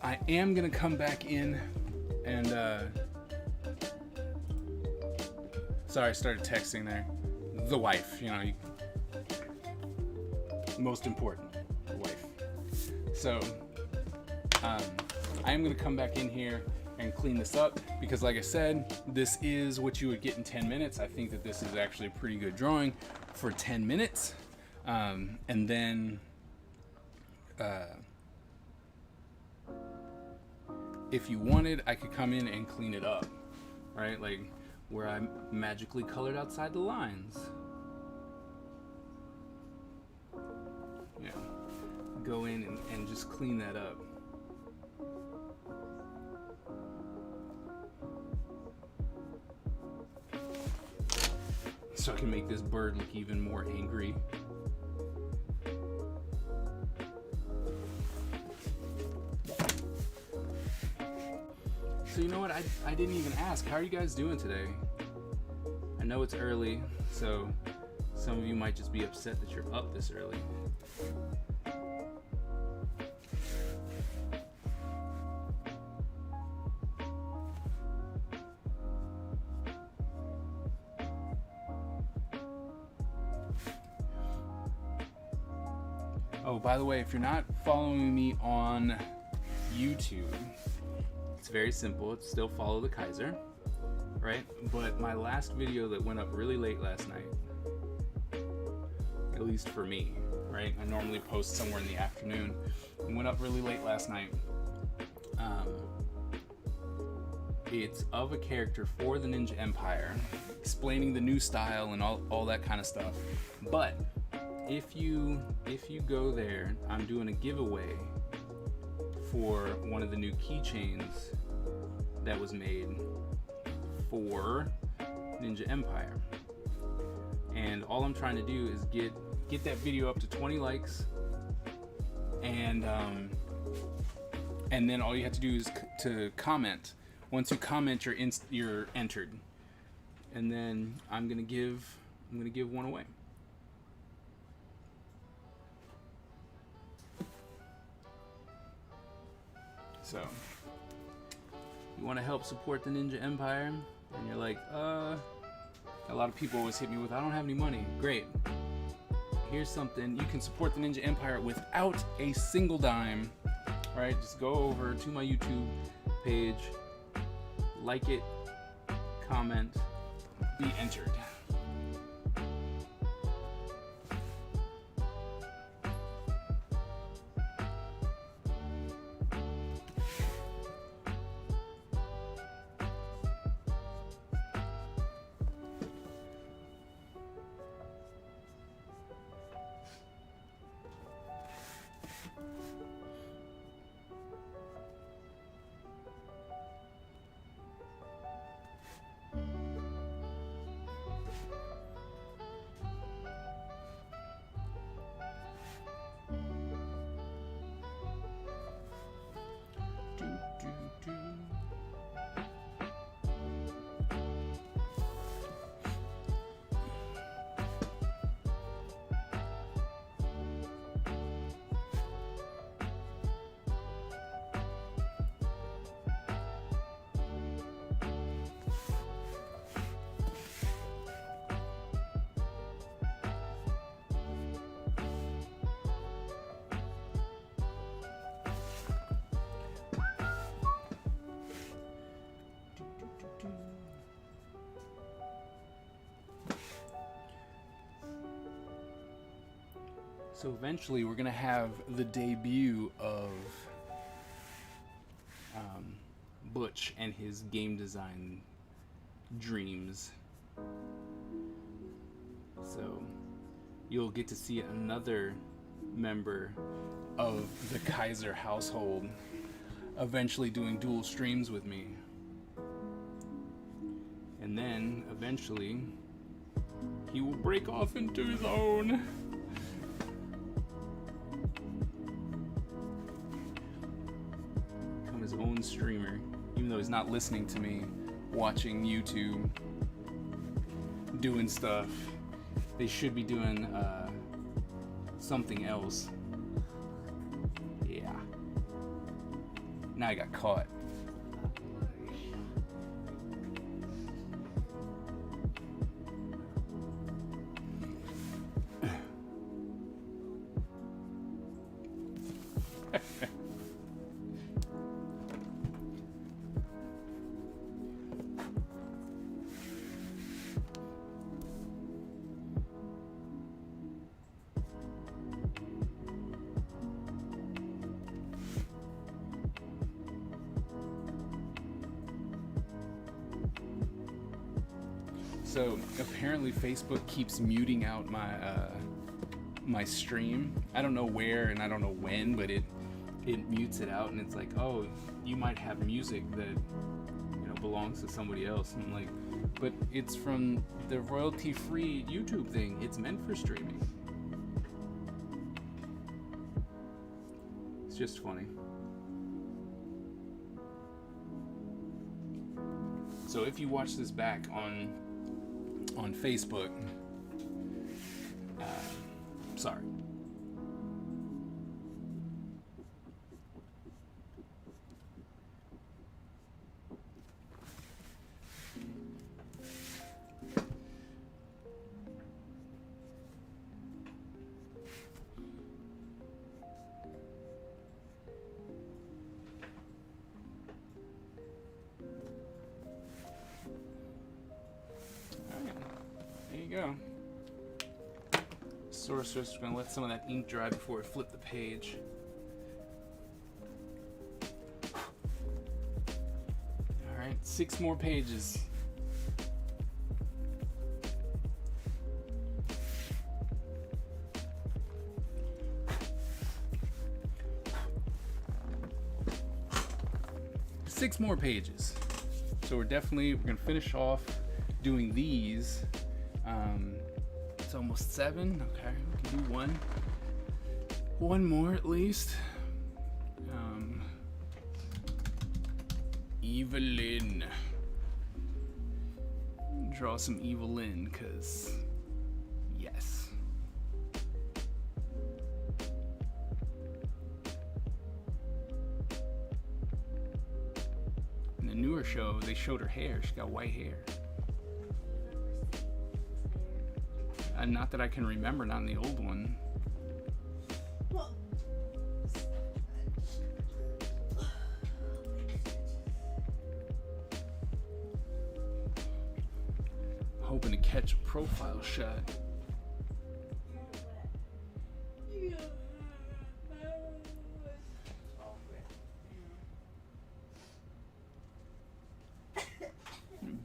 I am gonna come back in and sorry, I started texting there. The wife, you know, most important, the wife. So, I am gonna come back in here and clean this up because, like I said, this is what you would get in 10 minutes. I think that this is actually a pretty good drawing for 10 minutes. And then, if you wanted, I could come in and clean it up, right? Like, where I magically colored outside the lines. Yeah, go in and just clean that up. So I can make this bird look even more angry. So you know what? I didn't even ask. How are you guys doing today? I know it's early, so some of you might just be upset that you're up this early. Oh, by the way, if you're not following me on YouTube, it's very simple. It's still Follow the Kaiser, right? But my last video that went up really late last night, at least for me, right? I normally post somewhere in the afternoon. It went up really late last night. It's of a character for the Ninja Empire, explaining the new style and all that kind of stuff. But if you go there, I'm doing a giveaway for one of the new keychains that was made for Ninja Empire. And all I'm trying to do is get that video up to 20 likes, and then all you have to do is to comment. Once you comment, you're entered, and then I'm gonna give one away. So, you want to help support the Ninja Empire, and you're like, a lot of people always hit me with, I don't have any money. Great. Here's something. You can support the Ninja Empire without a single dime. All right, just go over to my YouTube page, like it, comment, be entered. So eventually we're gonna have the debut of Butch and his game design dreams. So you'll get to see another member of the Kaiser household eventually doing dual streams with me. And then eventually he will break off into his own. His own streamer, even though he's not listening to me, watching YouTube, doing stuff. They should be doing something else. Yeah. Now I got caught. So apparently Facebook keeps muting out my my stream. I don't know where and I don't know when, but it mutes it out, and it's like, oh, you might have music that belongs to somebody else. And I'm like, but it's from the royalty-free YouTube thing. It's meant for streaming. It's just funny. So if you watch this back on Facebook, sorry. Go. Sorceress, we're gonna let some of that ink dry before we flip the page. Alright, 6 more pages. Six more pages. So we're gonna finish off doing these. It's almost 7. Okay, we can do one more at least. Evelyn. Draw some Evelyn, cause yes. In the newer show, they showed her hair. She got white hair. Not that I can remember, not in the old one. Hoping to catch a profile shot.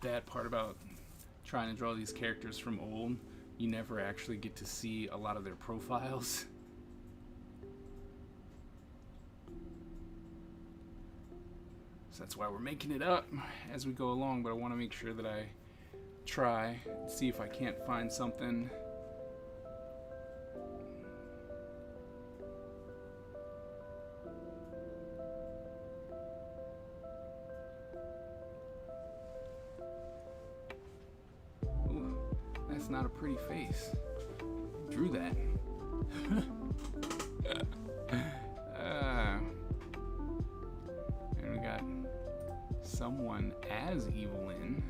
Bad part about trying to draw these characters from old, you never actually get to see a lot of their profiles. So that's why we're making it up as we go along, but I want to make sure that I try, see if I can't find something. That's not a pretty face. Drew that. And we got someone as Evelyn.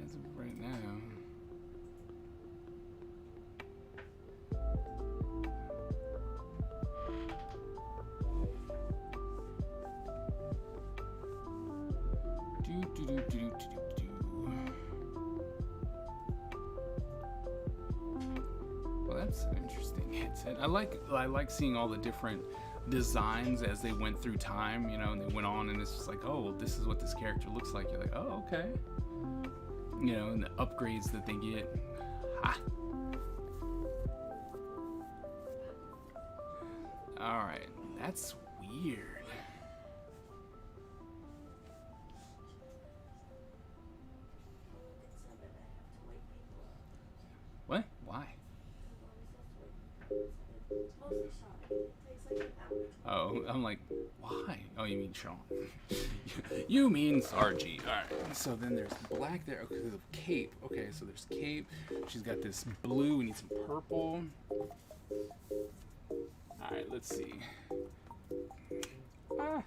As of right now. Well, that's an interesting headset. I like seeing all the different designs as they went through time, you know, and they went on, and it's just like, oh, well, this is what this character looks like. You're like, oh, okay. You know, and the upgrades that they get. Ha! Alright, that's weird. What? Why? Oh, I'm like, why? Oh, you mean Sean. You mean Sargi. Alright, so then there's black there. Okay, the cape. Okay, so there's cape. She's got this blue. We need some purple. Alright, let's see. Ah.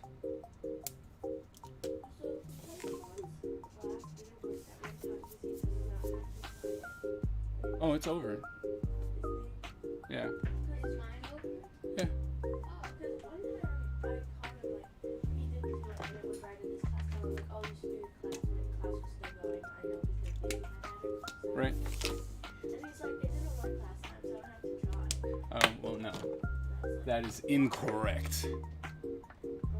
Oh, it's over. Yeah. Yeah. Right. And he's like, it didn't work last time, so I don't have to draw it. Oh, well, no. That is incorrect. I'm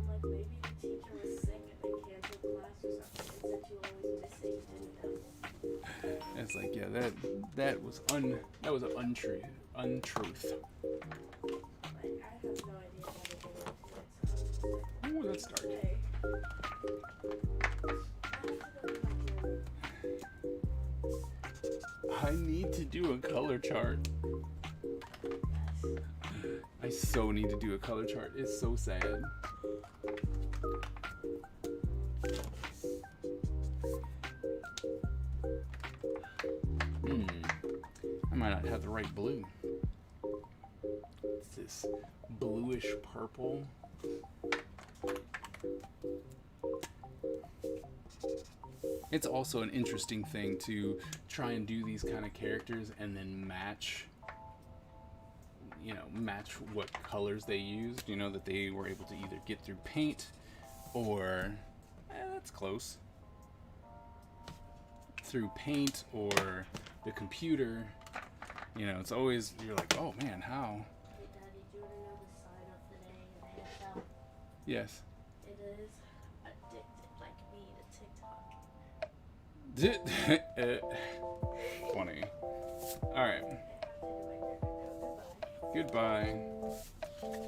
like, maybe the teacher was sick and they canceled class or something, and said you always missing and It's like, yeah, that was an untruth. Like, I have no idea how to get into it. So Ooh, that's dark. okay. I need to do a color chart. I so need to do a color chart. It's so sad. I might not have the right blue. It's this bluish purple. It's also an interesting thing to try and do these kind of characters and then match what colors they used, that they were able to either get through paint or, that's close, through paint or the computer. It's always, you're like, oh man, how? Hey, Daddy, do you want to know the sign of the day in ASL? Yes. It is addicted like me to TikTok. Funny. Alright. Goodbye.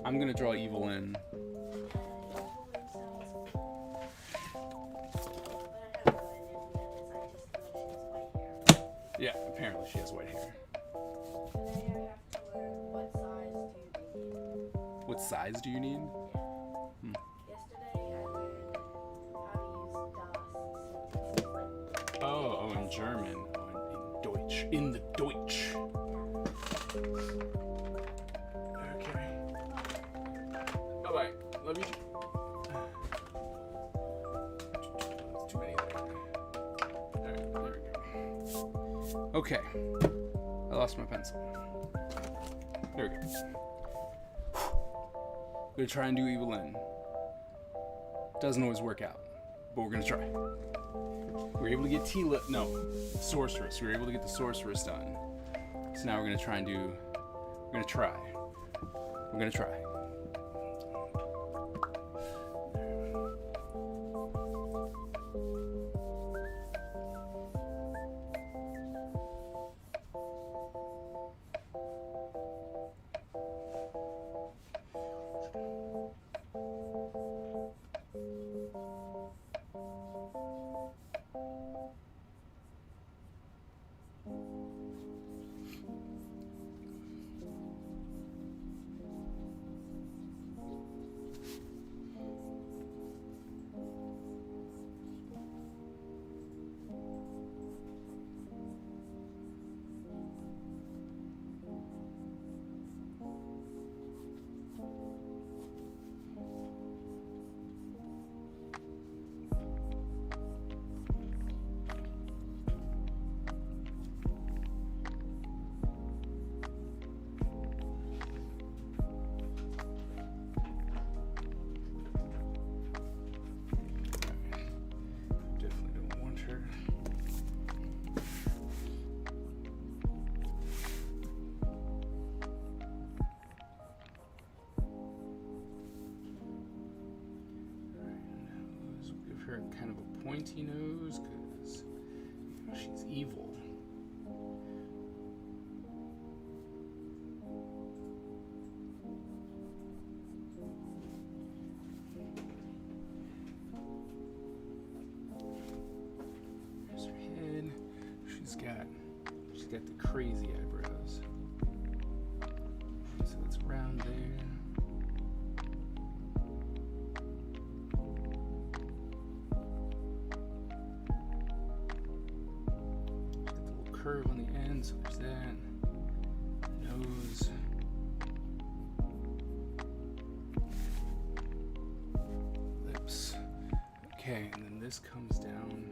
I'm gonna draw Evelyn. Yeah, apparently she has white hair. What size do you need? Oh, in German. Oh, in Deutsch. In the Deutsch. Okay. Bye-bye. Love you. Too many there. Alright, there we go. Okay. I lost my pencil. There we go. We're gonna try and do Evelyn. Doesn't always work out, but we're gonna try. We were able to get Sorceress. We were able to get the Sorceress done. So now we're gonna try. Kind of a pointy nose because she's evil. There's her head. She's got the crazy eyebrows. So it's round there. Curve on the end, so there's that. Nose. Lips. Okay, and then this comes down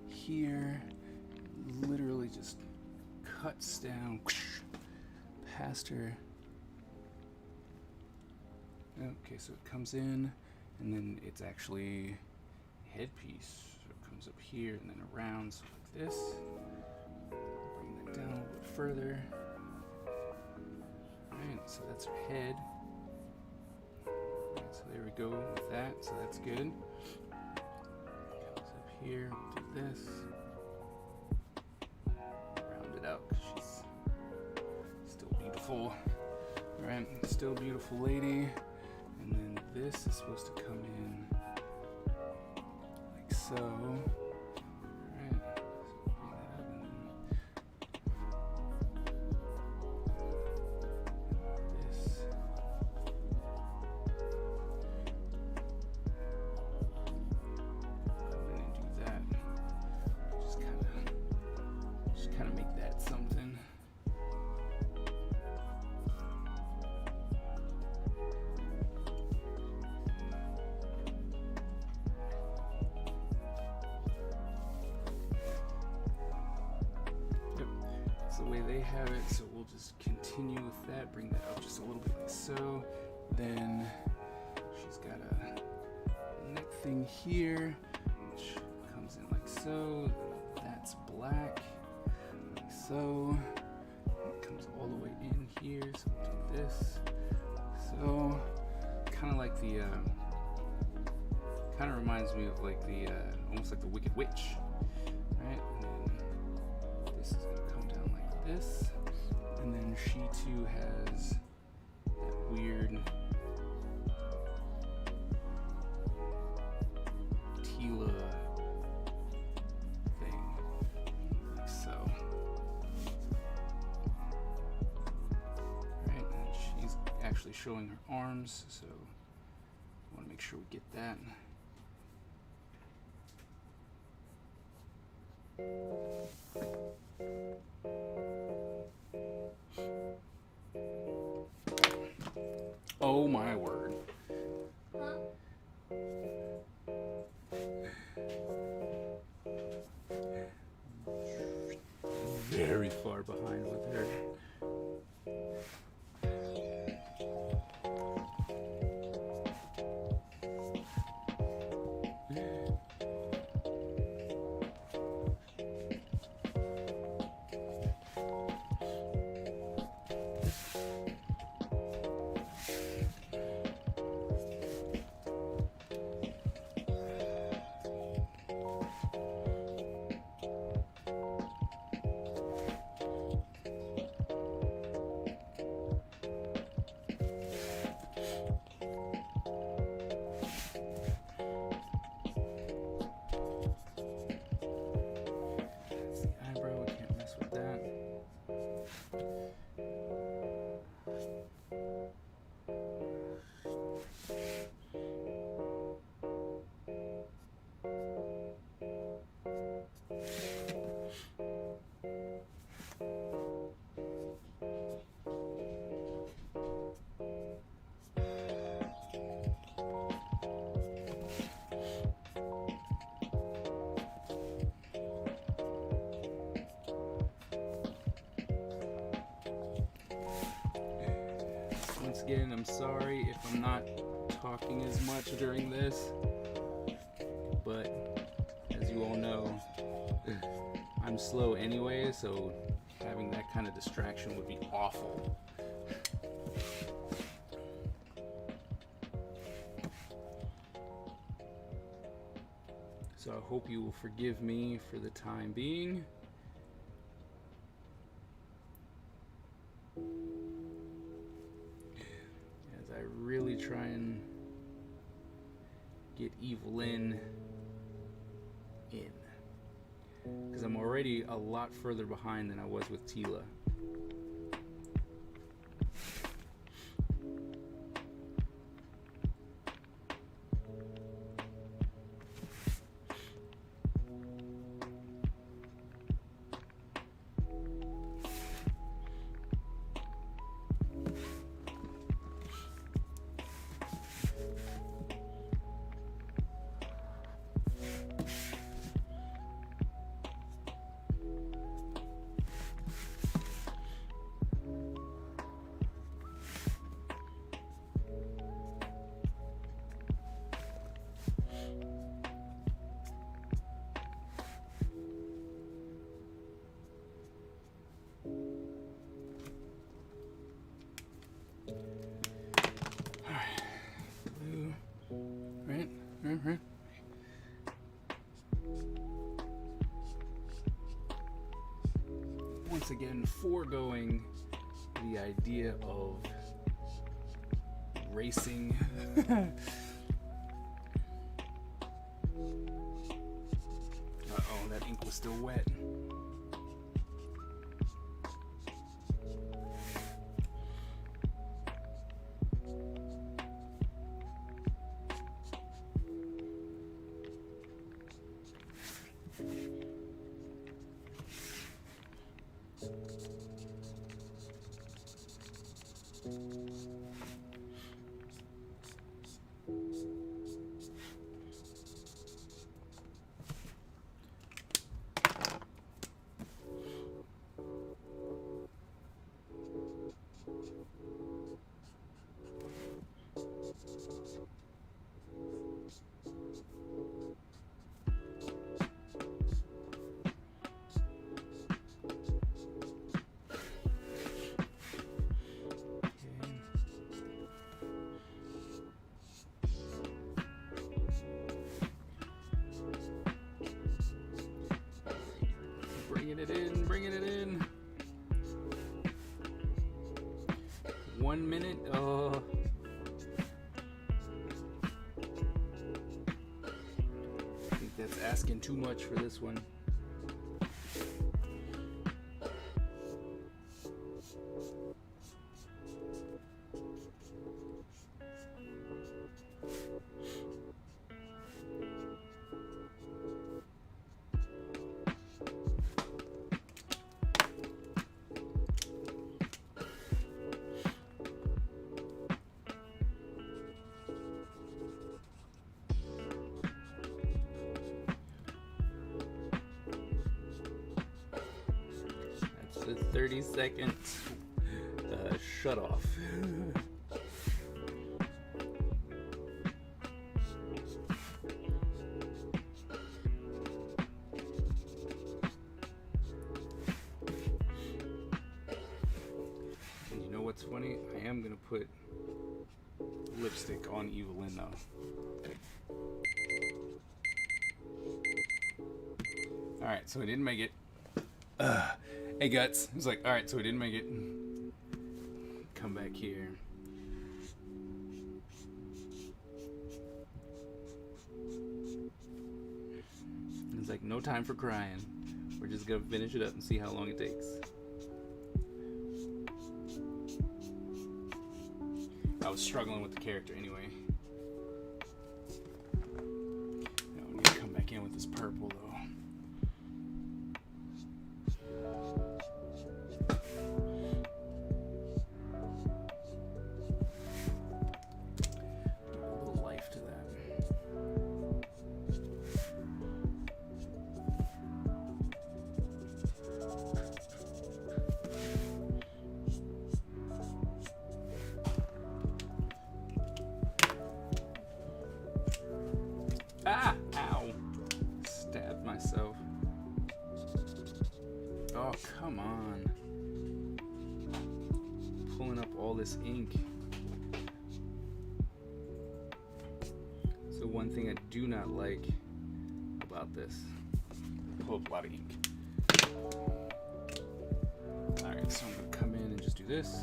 here. Literally just cuts down past her. Okay, so it comes in, and then it's actually headpiece. So it comes up here and then around, so like this. Down a little bit further. Alright, so that's her head. Alright, so there we go with that, so that's good. Comes up here, we'll do this. Round it beautiful. Right, still beautiful lady. And then this is supposed to come in like so. Right, so bring that up and then this. I'm gonna do that. Just kind of make that something. The way they have it, so we'll just continue with that, bring that up just a little bit like so. Then she's got a neck thing here which comes in like so. That's black like so. It comes all the way in here, so we'll do this. So kind of like the kind of reminds me of like the almost like the Wicked Witch, right? And then this is gonna come down like this, and then she too has that weird Tila thing, like so. Right, and she's actually showing her arms, so I want to make sure we get that. Oh my word. Huh? Very far behind with her. Once again, I'm sorry if I'm not talking as much during this, but as you all know, I'm slow anyway, so having that kind of distraction would be awful. So I hope you will forgive me for the time being. As I really try and get Evelyn in. Because I'm already a lot further behind than I was with Tila. Right. Once again, foregoing the the idea of racing. Uh-oh, that ink was still wet. Bringing it in. 1 minute. Oh. I think that's asking too much for this one. The 30-second shut off. And you know what's funny? I am gonna put lipstick on Evelyn though. Alright, so I didn't make it. Hey Guts. He's like, alright, so we didn't make it. Come back here. He's like, no time for crying. We're just gonna finish it up and see how long it takes. I was struggling with the character anyway. Now I'm gonna come back in with this purple though. Ah! Ow! Stabbed myself. Oh, come on. Pulling up all this ink. So one thing I do not like about this. Pull up a lot of ink. Alright, so I'm gonna come in and just do this.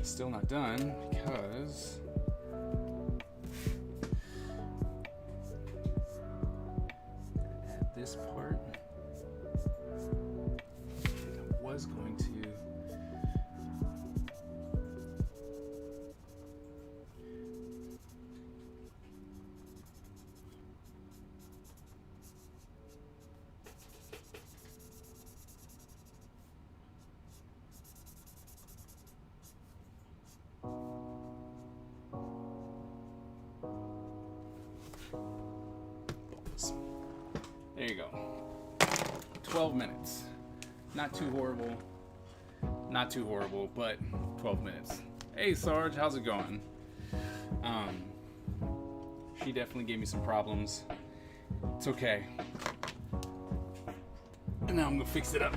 Still not done because at this part I was going to there you go. 12 minutes. Not too horrible. Not too horrible, but 12 minutes. Hey Sarge, how's it going? She definitely gave me some problems. It's okay. And now I'm gonna fix it up.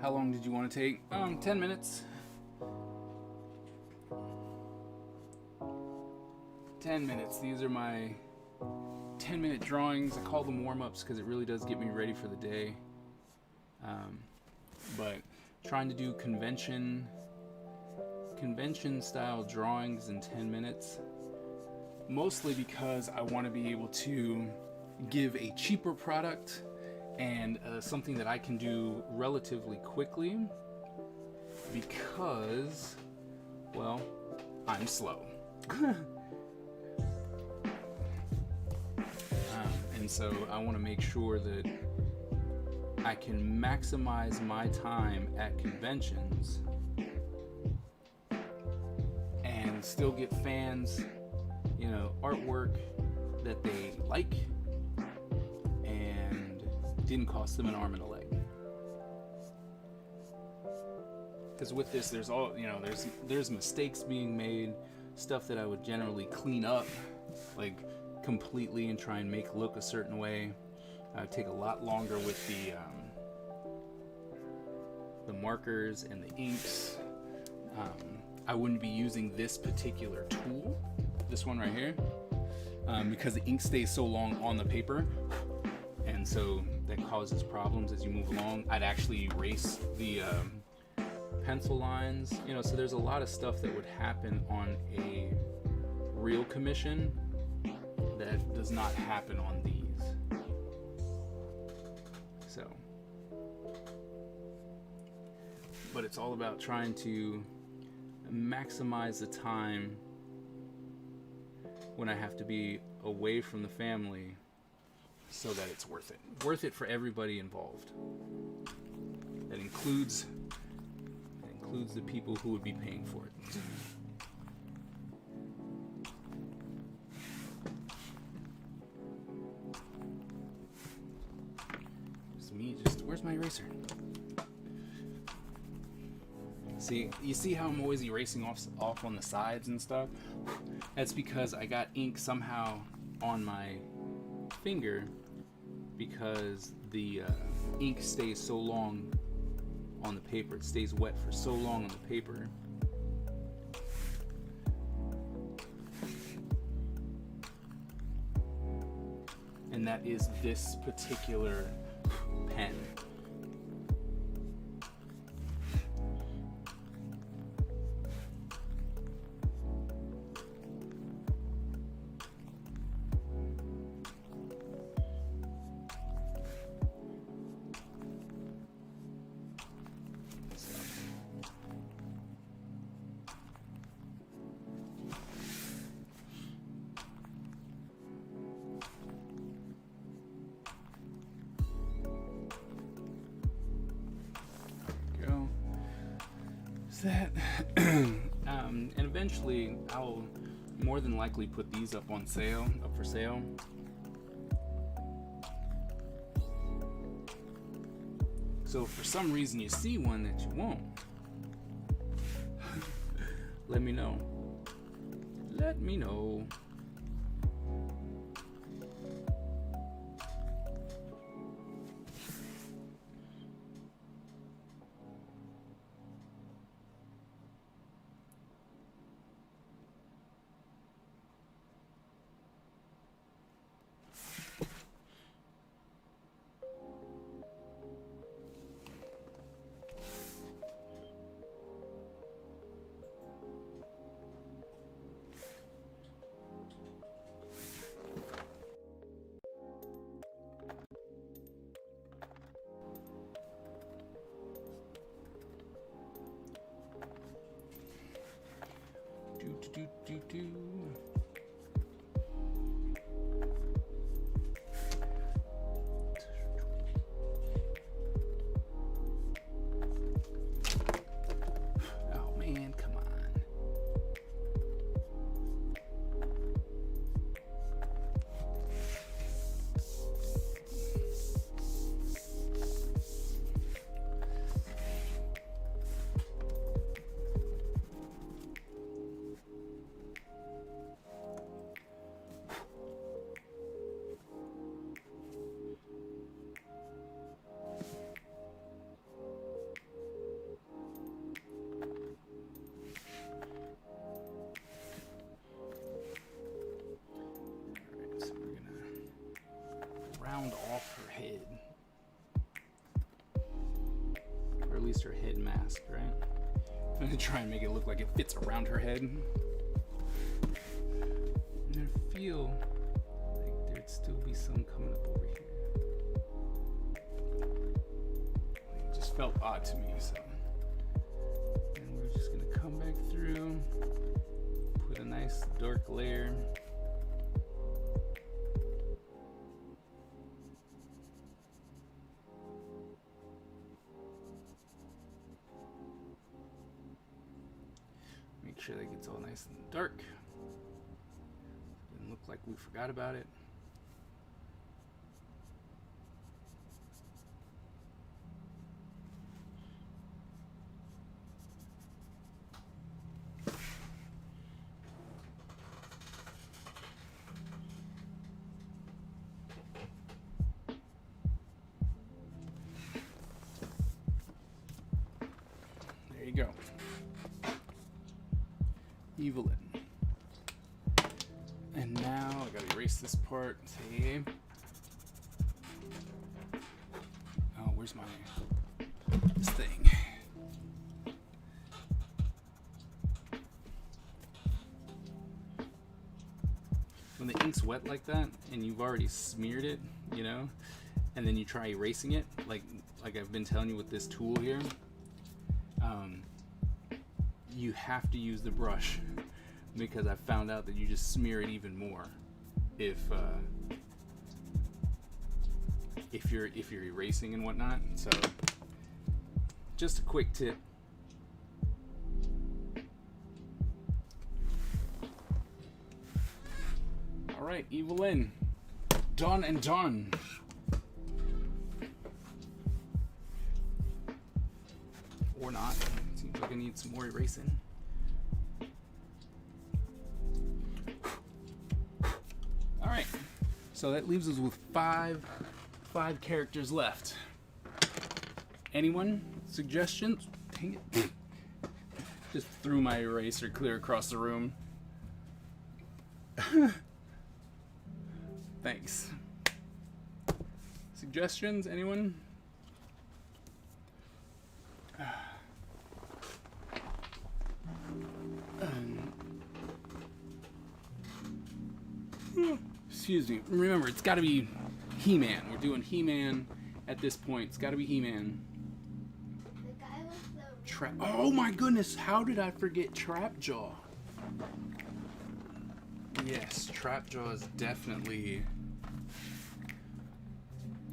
How long did you want to take? 10 minutes. 10 minutes. These are my 10-minute drawings. I call them warm-ups because it really does get me ready for the day. But trying to do convention style drawings in 10 minutes, mostly because I want to be able to give a cheaper product and something that I can do relatively quickly, because, well, I'm slow. And so I want to make sure that I can maximize my time at conventions and still get fans, you know, artwork that they like and didn't cost them an arm and a leg. Because with this, there's all, you know, there's mistakes being made, stuff that I would generally clean up, like completely, and try and make look a certain way. It would take a lot longer with the markers and the inks. I wouldn't be using this particular tool, this one right here, because the ink stays so long on the paper, and so that causes problems as you move along. I'd actually erase the pencil lines, you know, so there's a lot of stuff that would happen on a real commission that does not happen on these. So, but it's all about trying to maximize the time when I have to be away from the family so that it's worth it. Worth it for everybody involved. That includes the people who would be paying for it. Where's my eraser? See, you see how I'm always erasing off on the sides and stuff? That's because I got ink somehow on my finger, because the ink stays so long on the paper. It stays wet for so long on the paper. And that is this particular pen. That and eventually I'll more than likely put these up for sale. So if for some reason you see one that you won't, let me know. Oh man, come on. least her head mask, right? I'm gonna try and make it look like it fits around her head. And I feel like there'd still be some coming up over here. It just felt odd to me, so. And we're just gonna come back through, put a nice dark layer. Make sure that gets all nice and dark. Didn't look like we forgot about it. There you go. Evelyn. And now I gotta erase this part. See? Oh, where's my this thing? When the ink's wet like that and you've already smeared it, you know, and then you try erasing it, like I've been telling you with this tool here, you have to use the brush, because I found out that you just smear it even more if you're erasing and whatnot. So just a quick tip. All right, Evelyn, done and done. Or not. Seems like I need some more erasing. All right, so that leaves us with five characters left. Anyone? Suggestions? Dang it. Just threw my eraser clear across the room. Thanks. Suggestions? Anyone? Excuse me. Remember, it's got to be He-Man. We're doing He-Man at this point. It's got to be He-Man. The guy with the Oh my goodness! How did I forget Trapjaw? Yes, Trapjaw is definitely.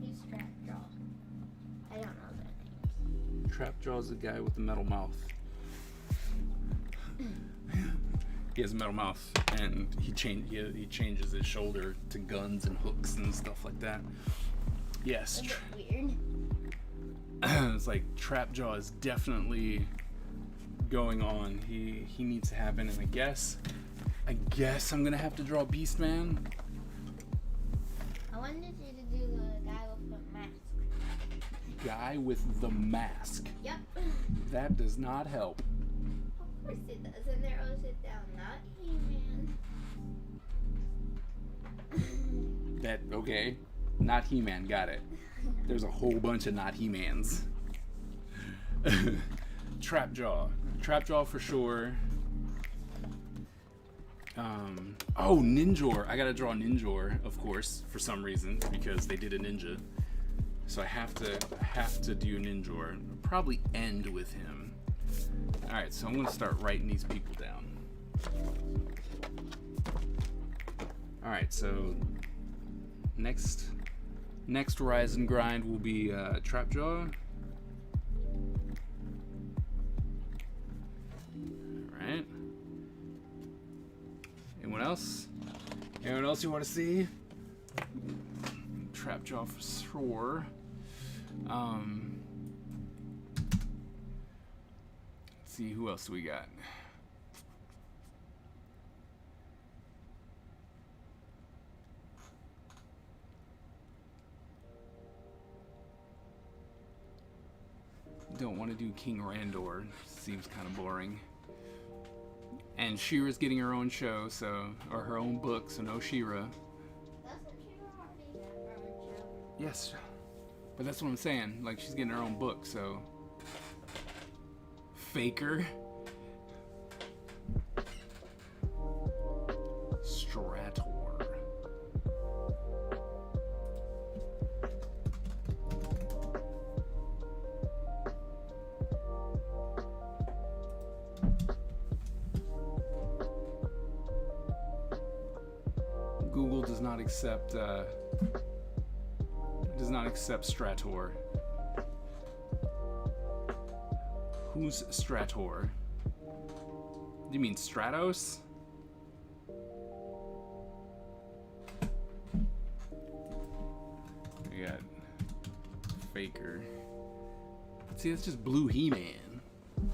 He's Trapjaw. I don't know that name. Trapjaw is the guy with the metal mouth. He has a metal mouth, and he changes his shoulder to guns and hooks and stuff like that. Yes. Is it weird? It's like Trapjaw is definitely going on. He needs to happen, and I guess I'm gonna have to draw Beastman. I wanted you to do the guy with the mask. Guy with the mask. Yep. That does not help. Of course it does. And there goes it down. Not He-Man. That okay? Not He-Man. Got it. There's a whole bunch of not He-Mans. Trapjaw for sure. Oh, Ninjor. I gotta draw Ninjor, of course, for some reason, because they did a ninja. So I have to do Ninjor. Probably end with him. All right, so I'm gonna start writing these people down. All right, so next Rise and Grind will be Trapjaw. All right. Anyone else? Anyone else you want to see? Trapjaw for sure. Let's see, who else do we got? Don't want to do King Randor. Seems kind of boring. And She-Ra's getting her own show, or her own book, so no She-Ra. Doesn't She-Ra already have her own show? Yes, but that's what I'm saying. Like, she's getting her own book, so Faker. Strator. Google does not accept Strator. Who's Strator? Do you mean Stratos? We got Faker. See, that's just Blue He-Man. Do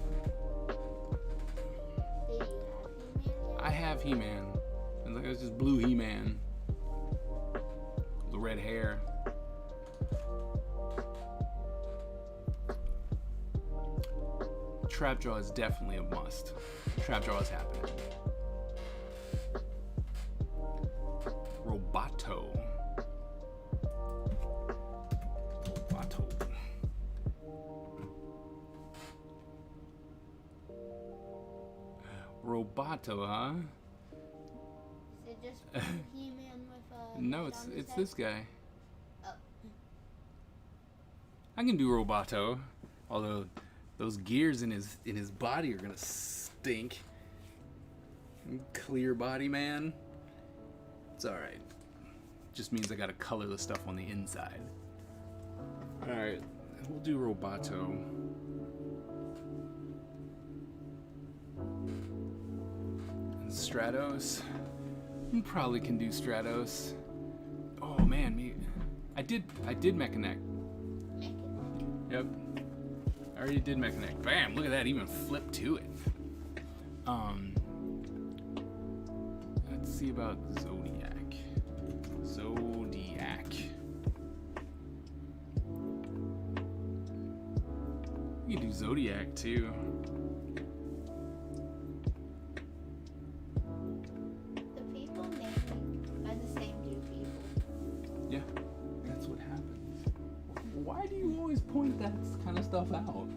you have He-Man yet? I have He-Man. And look, it's just Blue He-Man. The red hair. Trapjaw is definitely a must. Trapjaw is happening. Roboto. Roboto, huh? Is it just He-Man with a No, head it's on his head? this guy. Oh. I can do Roboto, although those gears in his body are gonna stink. Clear body, man. It's all right. Just means I gotta color the stuff on the inside. All right, we'll do Roboto. And Stratos. Probably can do Stratos. Oh man, I did Mechanic. Yep. I already did Mechanic. Bam! Look at that, even flip to it. Let's see about Zodiac. You can do Zodiac too. The people named are the same two people. Yeah, that's what happens. Why do you always point that kind of stuff out?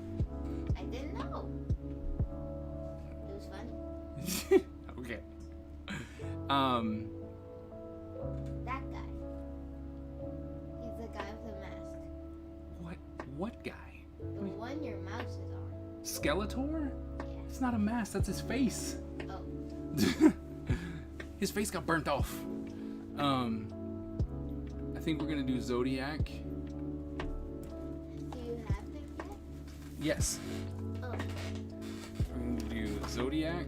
I didn't know. It was funny. Okay. That guy. He's the guy with the mask. What guy? The one your mouse is on. Skeletor? Yeah. It's not a mask, that's his face. Oh. His face got burnt off. I think we're gonna do Zodiac. Do you have him yet? Yes. Oh. We're gonna do Zodiac.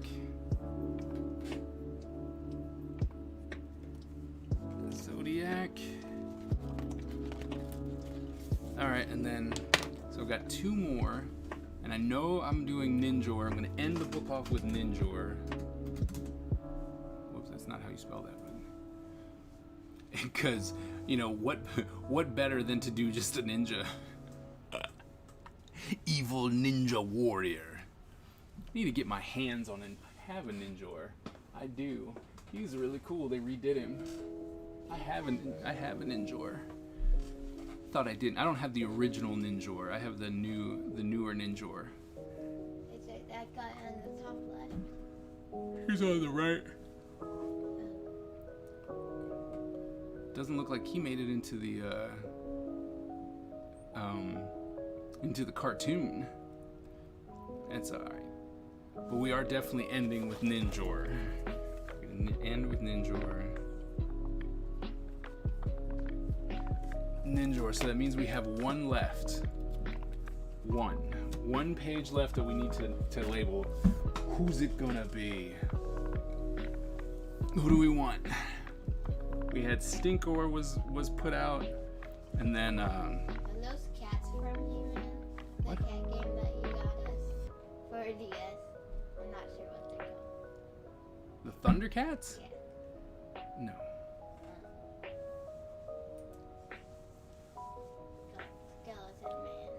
Alright, and then, so I've got two more. And I know I'm doing Ninjor. I'm gonna end the book off with Ninjor. Whoops, that's not how you spell that. Because, you know, what better than to do just a ninja? Evil ninja warrior. I need to get my hands on it. I have a Ninjor. I do. He's really cool. They redid him. I have a Ninjor. Thought I didn't. I don't have the original Ninjor. I have the newer Ninjor. It's like that guy on the top left. He's on the right. Doesn't look like he made it into the cartoon. It's alright. But we are definitely ending with Ninjor. We're gonna end with Ninjor. Ninjor, so that means we have one left. One page left that we need to label. Who's it gonna be? Who do we want? We had Stinkor was put out, and then And those cats from He-Man, the What? cat game that you got us for a DS. I'm not sure what they're called. the Thundercats? Yeah. No. Skeleton Man.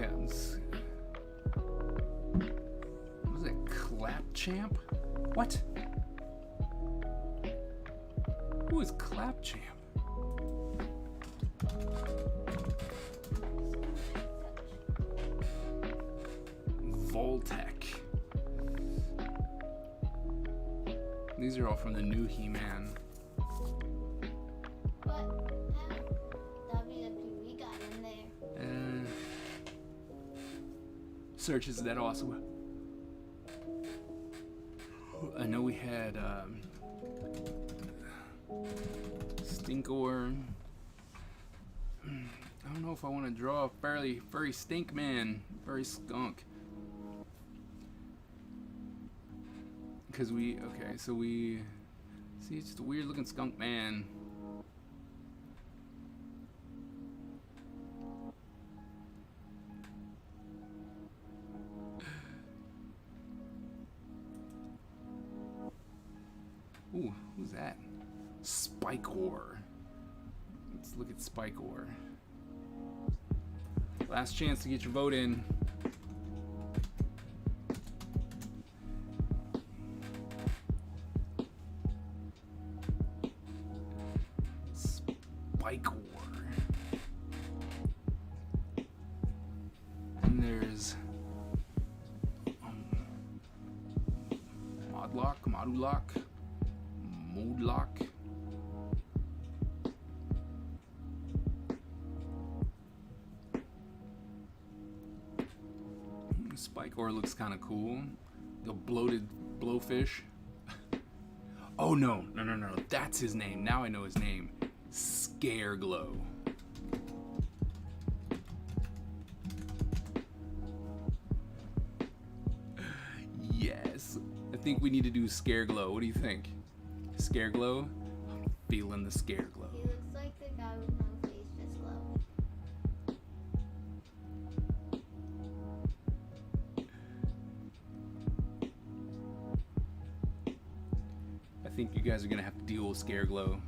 Yeah. Was it Clapchamp? What? Who is Clapchamp? Voltec. These are all from the new He-Man. But WWE got in there. Search, is that also? I know we had Stinkor. I don't know if I want to draw a furry stink man, furry skunk. Because we see it's just a weird looking skunk man. Ooh, who's that? Spikor. Let's look at Spikor. Last chance to get your vote in. Spikor. And there's Modulok. Spikor looks kind of cool. The bloated blowfish. Oh no. That's his name. Now I know his name. Scareglow. Yes. I think we need to do Scareglow. What do you think? Scareglow? I'm feeling the Scareglow. He looks like the guy with no face, just glow. I think you guys are gonna have to deal with Scareglow.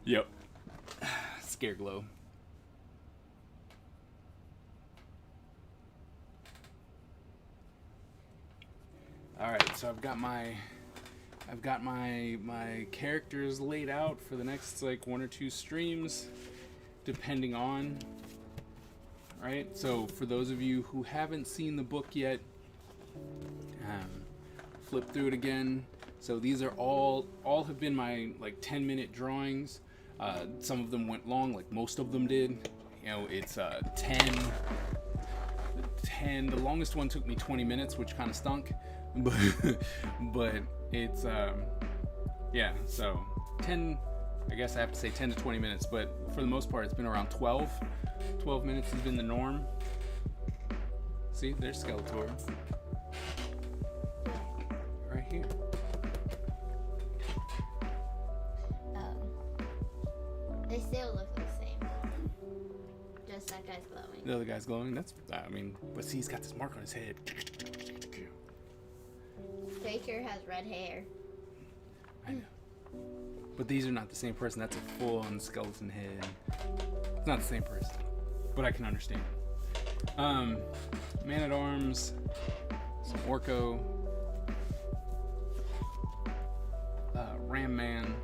Yep. Scareglow. All right, so I've got my characters laid out for the next like 1 or 2 streams, depending on. Right. So for those of you who haven't seen the book yet, flip through it again. So these are all have been my like 10-minute drawings. Some of them went long, like most of them did. You know, it's 10. The longest one took me 20 minutes, which kind of stunk. But it's yeah, so 10, I guess I have to say 10 to 20 minutes, but for the most part it's been around 12 minutes has been the norm. See, there's Skeletor right here. They still look the same. Just that guy's glowing. The other guy's glowing. That's, I mean, but see, he's got this mark on his head. Faker has red hair. I know. But these are not the same person. That's a full-on skeleton head. It's not the same person. But I can understand. Man-at-Arms. Some Orko. Ram Man.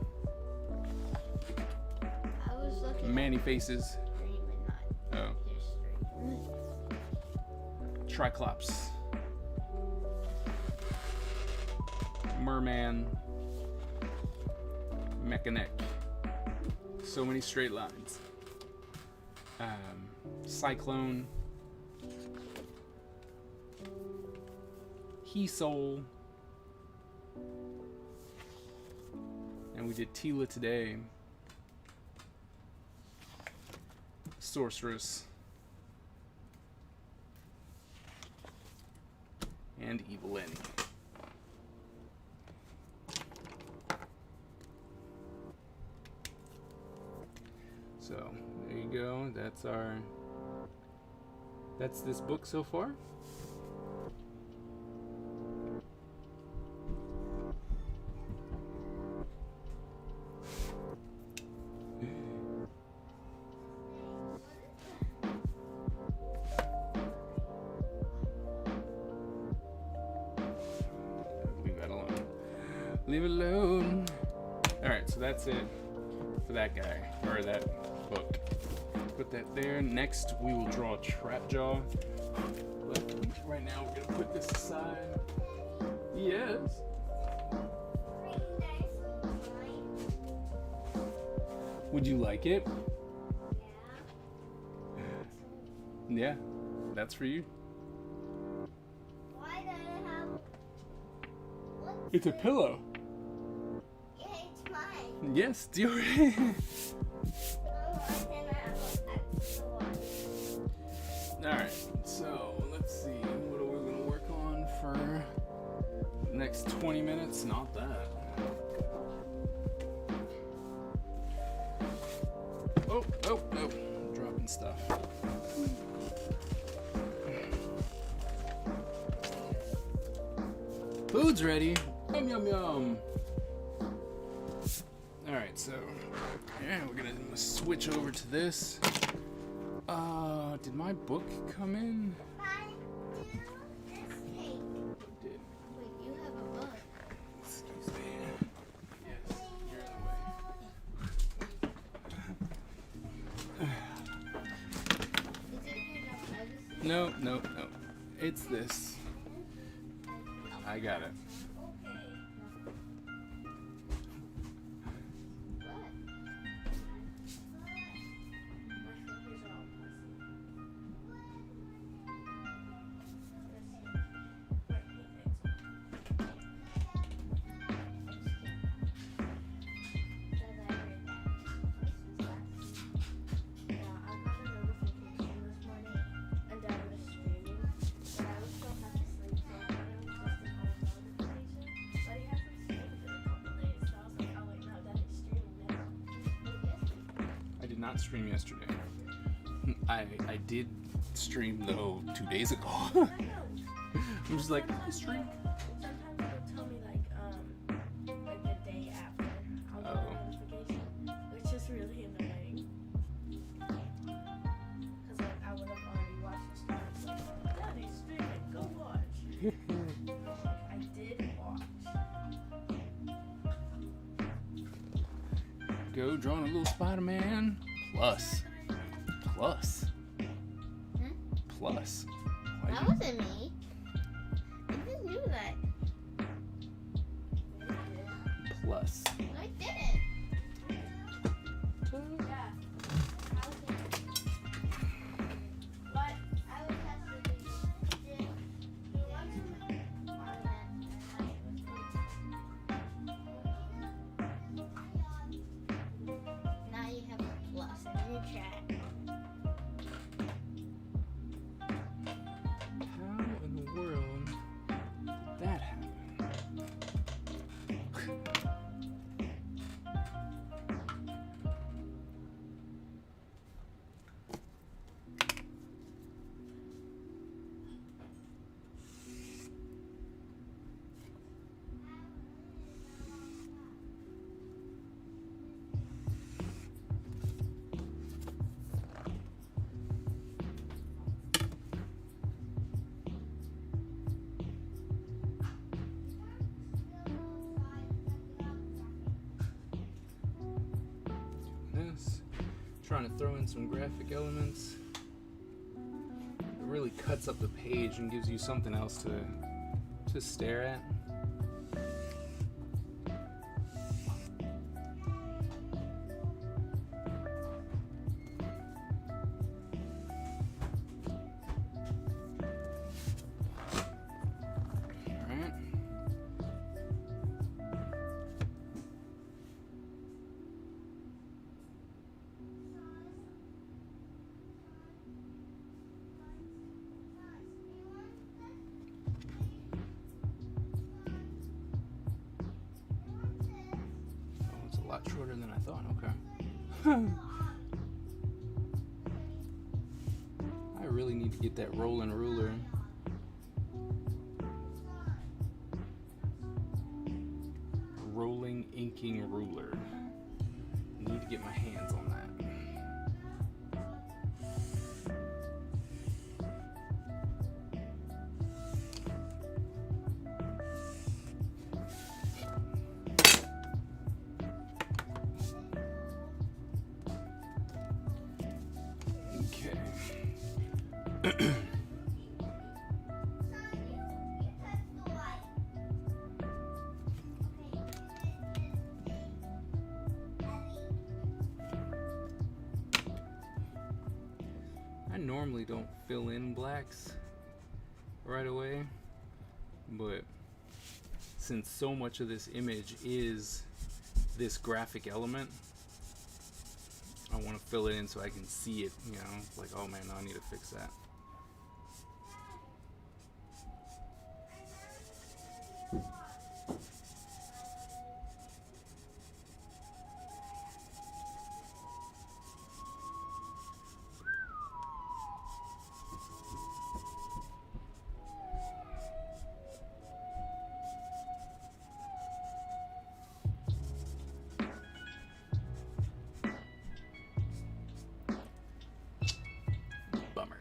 I was looking Manny Faces. green and not Oh. just straight. Triclops. Merman. Mechanic. So many straight lines. Cyclone. He-Soul. And we did Tila today. Sorceress. And Evelyn. So there you go. That's this book so far. Leave it alone. Alright, so that's it for that guy, or that book. Put that there. Next, we will draw a trap jaw. But right now, we're gonna put this aside. Yes. Would you like it? Yeah, that's for you. Why does it have? It's a pillow. Yeah, it's mine. Yes, do you? I can have an extra one. Alright, so let's see. What are we going to work on for the next 20 minutes? Not that. Oh, I'm dropping stuff. Food's ready. Yum, yum, yum. Alright, so yeah, we're going to switch over to this. Did my book come in? Bye. This cake. Did. Wait, you have a book. Excuse me. Yes, you're in the way. No. It's this. I got it. Not stream yesterday. I did stream though 2 days ago. I'm just like stream. Sometimes it'll tell me like the day after I'll get a notification, which is really annoying. Cause like I would have already watched the stream. It's like, Daddy's streaming, go watch. I did watch. Go drawing a little Spider-Man. Plus. Why That you- wasn't me. I didn't do that. Plus. I didn't. Yeah. What? I was asking you. Did you want to now you have a plus in your chat. How in the world did that happen? This. Trying to throw in some graphic elements. It really cuts up the page and gives you something else to stare at. Alright. Oh, it's a lot shorter than I thought. Okay. I really need to get that rolling ruler. Rolling inking ruler. Need to get my hands on that. I normally don't fill in blacks right away, but since so much of this image is this graphic element, I want to fill it in so I can see it, you know, like, oh man, no, I need to fix that. Bummer.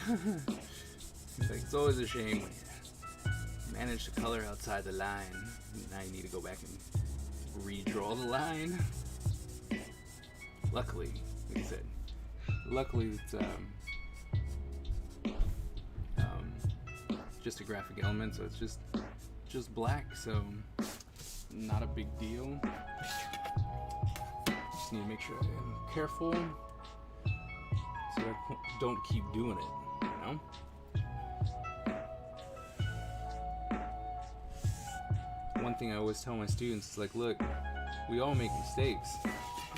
It's like, it's always a shame when you manage to color outside the line. Now you need to go back and redraw the line. Luckily, like I said, luckily it's just a graphic element, so it's just black, so not a big deal. Just need to make sure I am careful so I don't keep doing it, you know? One thing I always tell my students is like, look, we all make mistakes.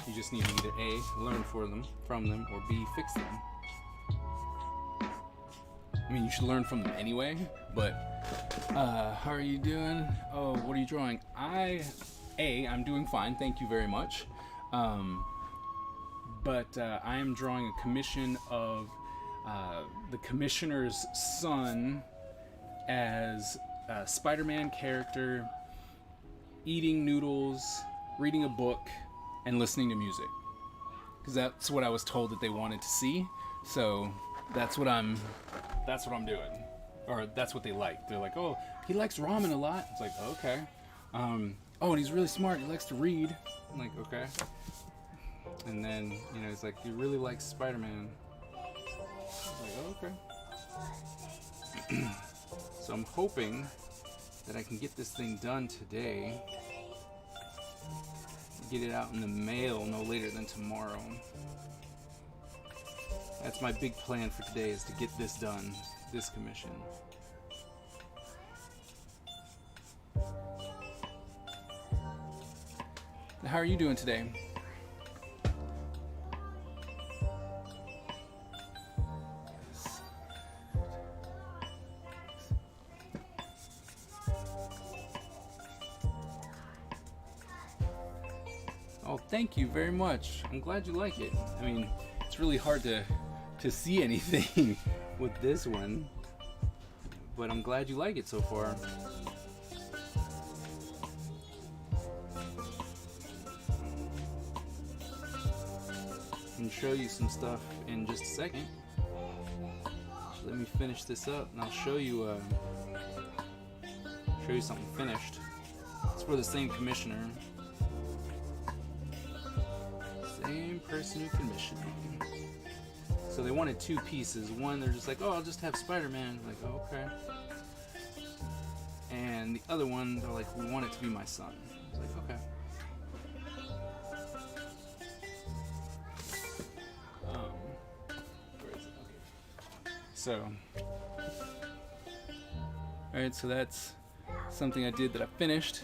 You just need to either A, learn from them, or B, fix them. I mean, you should learn from them anyway, but how are you doing? Oh, what are you drawing? I'm doing fine, thank you very much. But I am drawing a commission of the commissioner's son as a Spider-Man character eating noodles, reading a book, and listening to music. Because that's what I was told that they wanted to see. So that's what I'm doing. Or that's what they like. They're like, oh, he likes ramen a lot. It's like, okay. Oh, and he's really smart. He likes to read. I'm like, okay. And then, you know, it's like, he really likes Spider-Man. I'm like, oh, okay. So I'm hoping that I can get this thing done today. Get it out in the mail no later than tomorrow. That's my big plan for today, is to get this done, this commission. How are you doing today? Oh, thank you very much. I'm glad you like it. I mean, it's really hard to see anything with this one, but I'm glad you like it so far. And show you some stuff in just a second. Let me finish this up, and I'll show you something finished. It's for the same commissioner. Same person who commissioned me. So they wanted two pieces. One, they're just like, oh, I'll just have Spider-Man. I'm like, oh, okay. And the other one, they're like, we want it to be my son. I was like, okay. Where is it? Okay. So, alright, so that's something I did that I finished.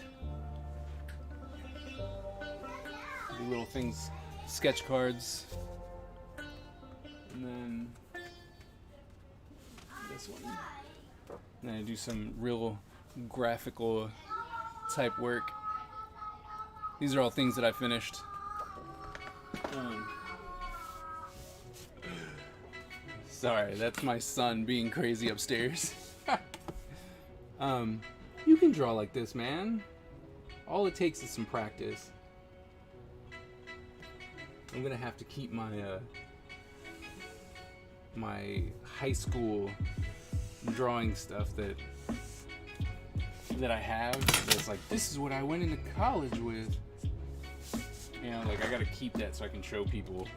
The little things, sketch cards. And then this one. And then I do some real graphical type work. These are all things that I finished. Sorry, that's my son being crazy upstairs. You can draw like this, man. All it takes is some practice. I'm gonna have to keep my my high school drawing stuff that I have. It's like, this is what I went into college with. You know, like, I gotta keep that so I can show people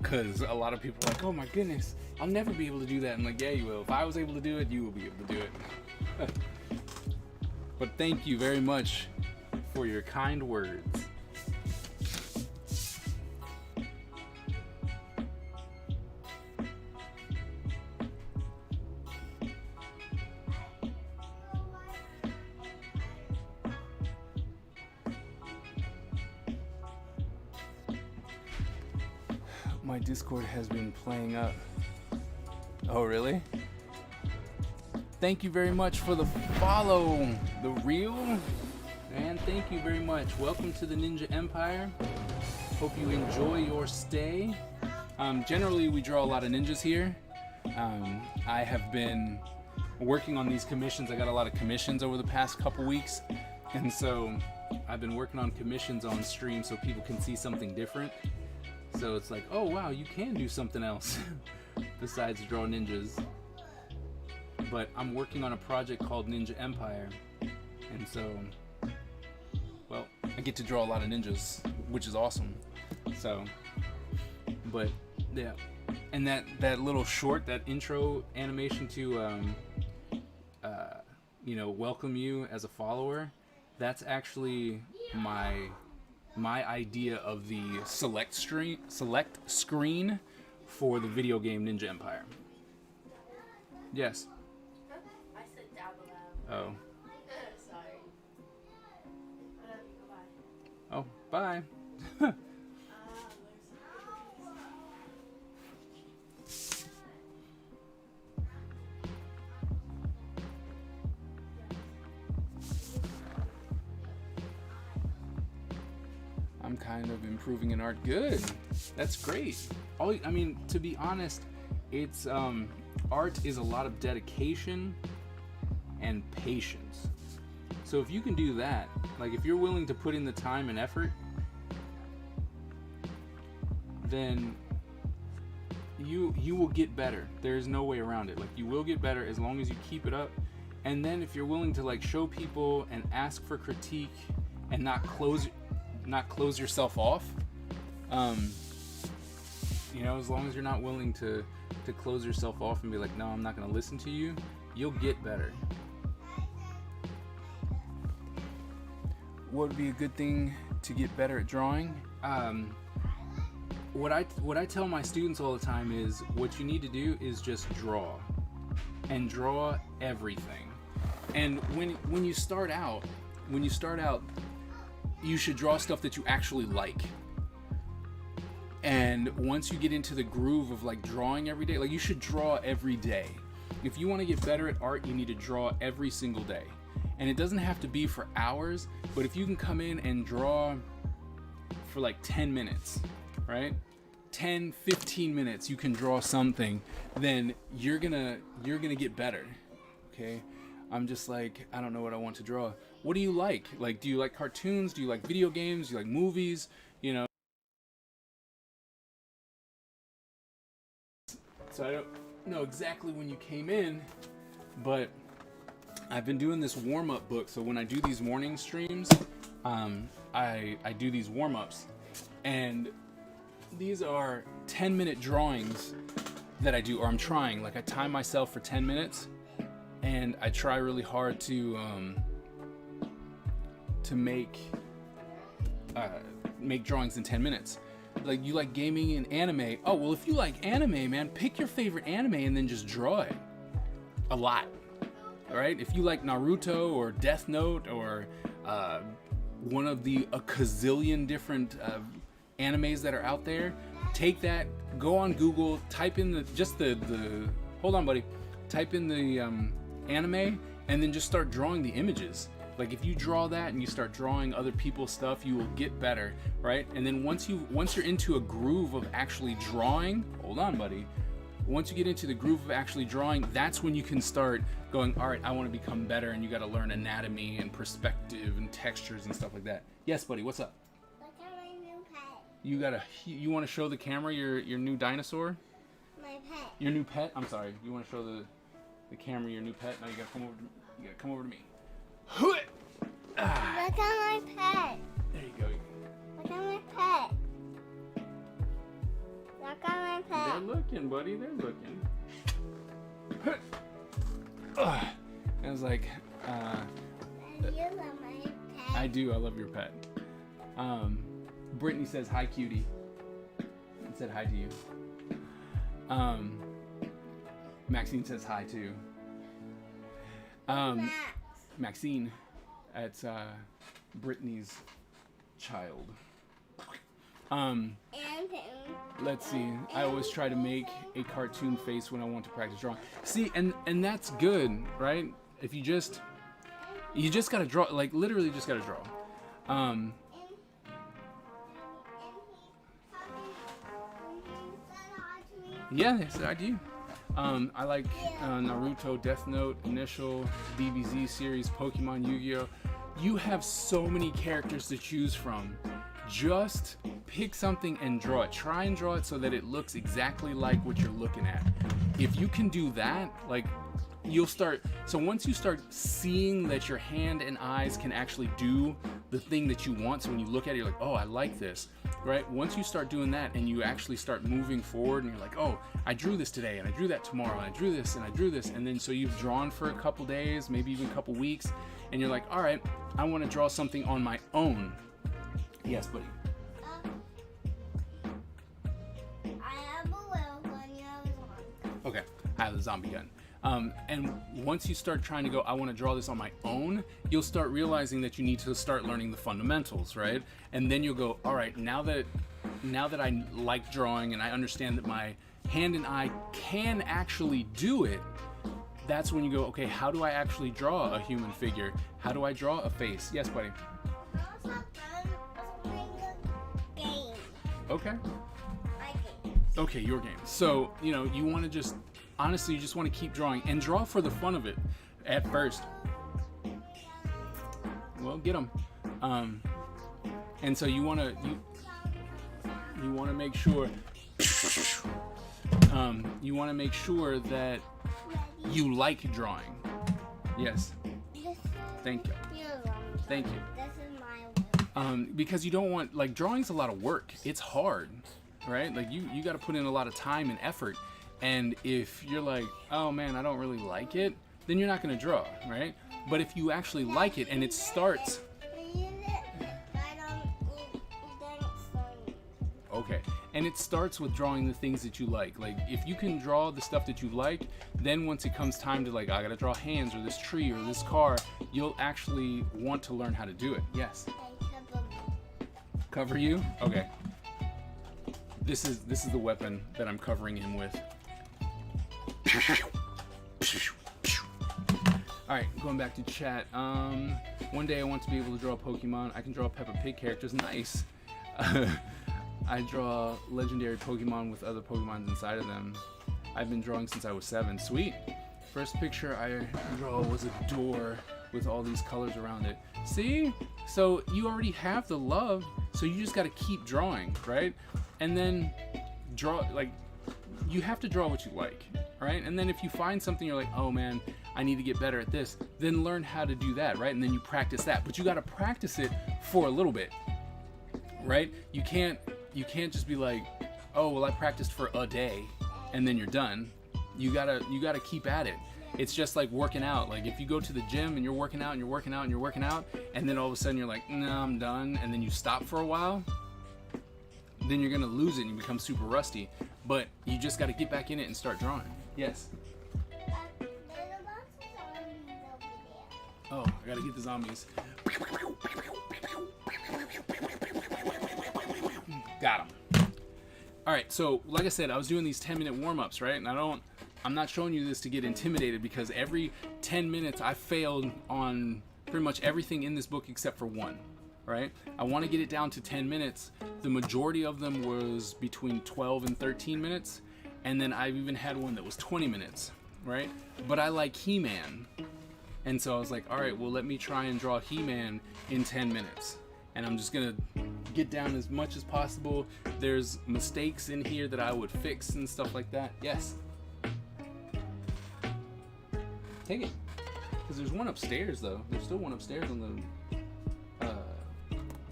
Because a lot of people are like, oh my goodness, I'll never be able to do that. I'm like, yeah, you will. If I was able to do it, you will be able to do it. But thank you very much for your kind words. My Discord has been playing up. Oh, really? Thank you very much for the follow, The Real. And thank you very much. Welcome to the Ninja Empire. Hope you enjoy your stay. Generally, we draw a lot of ninjas here. I have been working on these commissions. I got a lot of commissions over the past couple weeks. And so I've been working on commissions on stream so people can see something different. So it's like, oh wow, you can do something else besides draw ninjas. But I'm working on a project called Ninja Empire. And so, well, I get to draw a lot of ninjas, which is awesome. So, but yeah. And that little short, that intro animation to, welcome you as a follower, that's actually my idea of the select screen for the video game Ninja Empire. Yes. I said down below. Oh. Sorry. Goodbye. Oh, bye. I'm kind of improving in art. Good. That's great. To be honest, it's art is a lot of dedication and patience. So if you can do that, like if you're willing to put in the time and effort, then you will get better. There's no way around it. Like you will get better as long as you keep it up. And then if you're willing to like show people and ask for critique and not close yourself off, as long as you're not willing to close yourself off and be like, no, I'm not going to listen to you, you'll get better. What would be a good thing to get better at drawing? What I tell my students all the time is what you need to do is just draw, and draw everything. And when you start out, you should draw stuff that you actually like. And once you get into the groove of like drawing every day, like you should draw every day. If you want to get better at art, you need to draw every single day. And it doesn't have to be for hours, but if you can come in and draw for like 10 minutes, right? 10, 15 minutes, you can draw something, then you're gonna get better. Okay? I'm just like, I don't know what I want to draw. What do you like? Like, do you like cartoons? Do you like video games? Do you like movies? So I don't know exactly when you came in, but I've been doing this warm-up book. So when I do these morning streams, I do these warm-ups, and these are 10-minute drawings that I do, or I'm trying. Like I time myself for 10 minutes, and I try really hard to make drawings in 10 minutes. Like, you like gaming and anime. Oh, well, if you like anime, man, pick your favorite anime and then just draw it. A lot. All right? If you like Naruto or Death Note or one of the a gazillion different animes that are out there, take that, go on Google, type in the hold on, buddy. Type in the anime and then just start drawing the images. Like if you draw that and you start drawing other people's stuff, you will get better, right? And then once you're into a groove of actually drawing, hold on, buddy. Once you get into the groove of actually drawing, that's when you can start going, all right, I want to become better, and you got to learn anatomy and perspective and textures and stuff like that. Yes, buddy, what's up? Look at my new pet. You want to show the camera your new dinosaur? My pet. Your new pet? I'm sorry. You want to show the camera your new pet? Now you got to come over to me. Look at my pet. There you go. Look at my pet. Look at my They're pet. looking, buddy. They're looking. Ugh. I was like, You love my pet. I do. I love your pet. Brittany says, hi, cutie. It said hi to you. Maxine says hi, too. Max. Maxine, that's Brittany's child. And Let's see. I always try to make a cartoon face when I want to practice drawing. See, and that's good, right? If you just gotta draw, like literally just gotta draw. Yeah, they said I do. I like Naruto, Death Note, Initial, DBZ series, Pokemon, Yu-Gi-Oh! You have so many characters to choose from. Just pick something and draw it. Try and draw it so that it looks exactly like what you're looking at. If you can do that, like you'll start. So once you start seeing that your hand and eyes can actually do the thing that you want, so when you look at it, you're like, oh, I like this, right? Once you start doing that and you actually start moving forward and you're like, oh, I drew this today and I drew that tomorrow and I drew this and I drew this. And then so you've drawn for a couple days, maybe even a couple weeks, and you're like, all right, I want to draw something on my own. Yes, buddy. I have a little one. You have one. Okay, I have the zombie gun. And once you start trying to go, I want to draw this on my own, you'll start realizing that you need to start learning the fundamentals, right? And then you'll go, all right, now that I like drawing and I understand that my hand and eye can actually do it, that's when you go, okay, how do I actually draw a human figure? How do I draw a face? Yes, buddy. I'm also playing a game. Okay. My game. Okay, your game. So, you want to just, honestly, you just want to keep drawing and draw for the fun of it at first. Well, get them. And so you want to make sure, you want to make sure that you like drawing. Yes. Thank you. Thank you. This is my way. Because you don't want, like, drawing's a lot of work. It's hard, right? Like you got to put in a lot of time and effort. And if you're like, oh man, I don't really like it, then you're not going to draw, right? But if you actually like it and it starts, okay, and it starts with drawing the things that you like. Like if you can draw the stuff that you like, then once it comes time to like, I gotta draw hands or this tree or this car, you'll actually want to learn how to do it. Yes. Cover you? Okay. This is the weapon that I'm covering him with. Alright, going back to chat. One day I want to be able to draw Pokemon. I can draw Peppa Pig characters. Nice. I draw legendary Pokemon with other Pokemon inside of them. I've been drawing since I was 7. Sweet. First picture I draw was a door with all these colors around it. See? So you already have the love, so you just got to keep drawing, right? And then draw, like, you have to draw what you like, right? And then if you find something you're like, oh man, I need to get better at this, then learn how to do that, right? And then you practice that. But you got to practice it for a little bit, right? You can't just be like, oh well, I practiced for a day and then you're done. You gotta keep at it. It's just like working out. Like if you go to the gym and you're working out and you're working out and you're working out, and then all of a sudden you're like, no, I'm done, and then you stop for a while, then you're gonna lose it and you become super rusty. But you just gotta get back in it and start drawing. Yes. There's a box of zombies over there. Oh, I gotta get the zombies. Got him. All right, so like I said, I was doing these 10-minute warm-ups, right? And I'm not showing you this to get intimidated, because every 10 minutes I failed on pretty much everything in this book except for one, right? I want to get it down to 10 minutes. The majority of them was between 12 and 13 minutes, and then I've even had one that was 20 minutes, right? But I like He-Man, and so I was like, all right, well, let me try and draw He-Man in 10 minutes. And I'm just gonna get down as much as possible. There's mistakes in here that I would fix and stuff like that. Yes. Take it. Because there's one upstairs, though. There's still one upstairs on the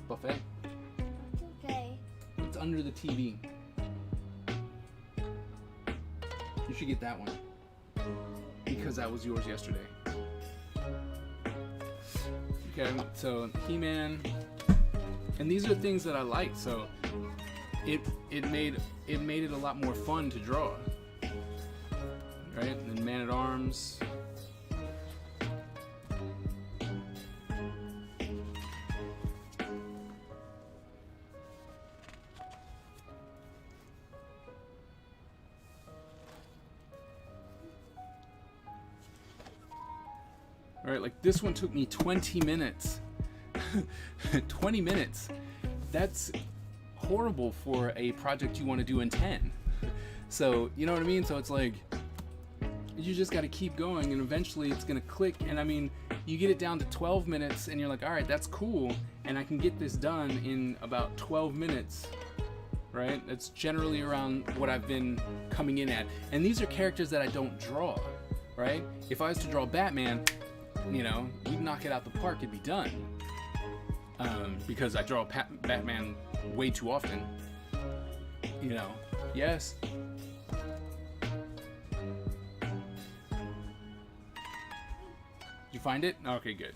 buffet. Okay. It's under the TV. You should get that one because that was yours yesterday. Okay, so He-Man, and these are things that I like. So it made it a lot more fun to draw, right? And then Man-at-Arms. All right, like this one took me 20 minutes. 20 minutes. That's horrible for a project you want to do in 10. So, you know what I mean? So it's like, you just got to keep going and eventually it's going to click. And I mean, you get it down to 12 minutes and you're like, all right, that's cool. And I can get this done in about 12 minutes, right? That's generally around what I've been coming in at. And these are characters that I don't draw, right? If I was to draw Batman, you know, we'd knock it out the park, it'd be done. Because I draw Batman way too often. You know, yes. Did you find it? Okay, good.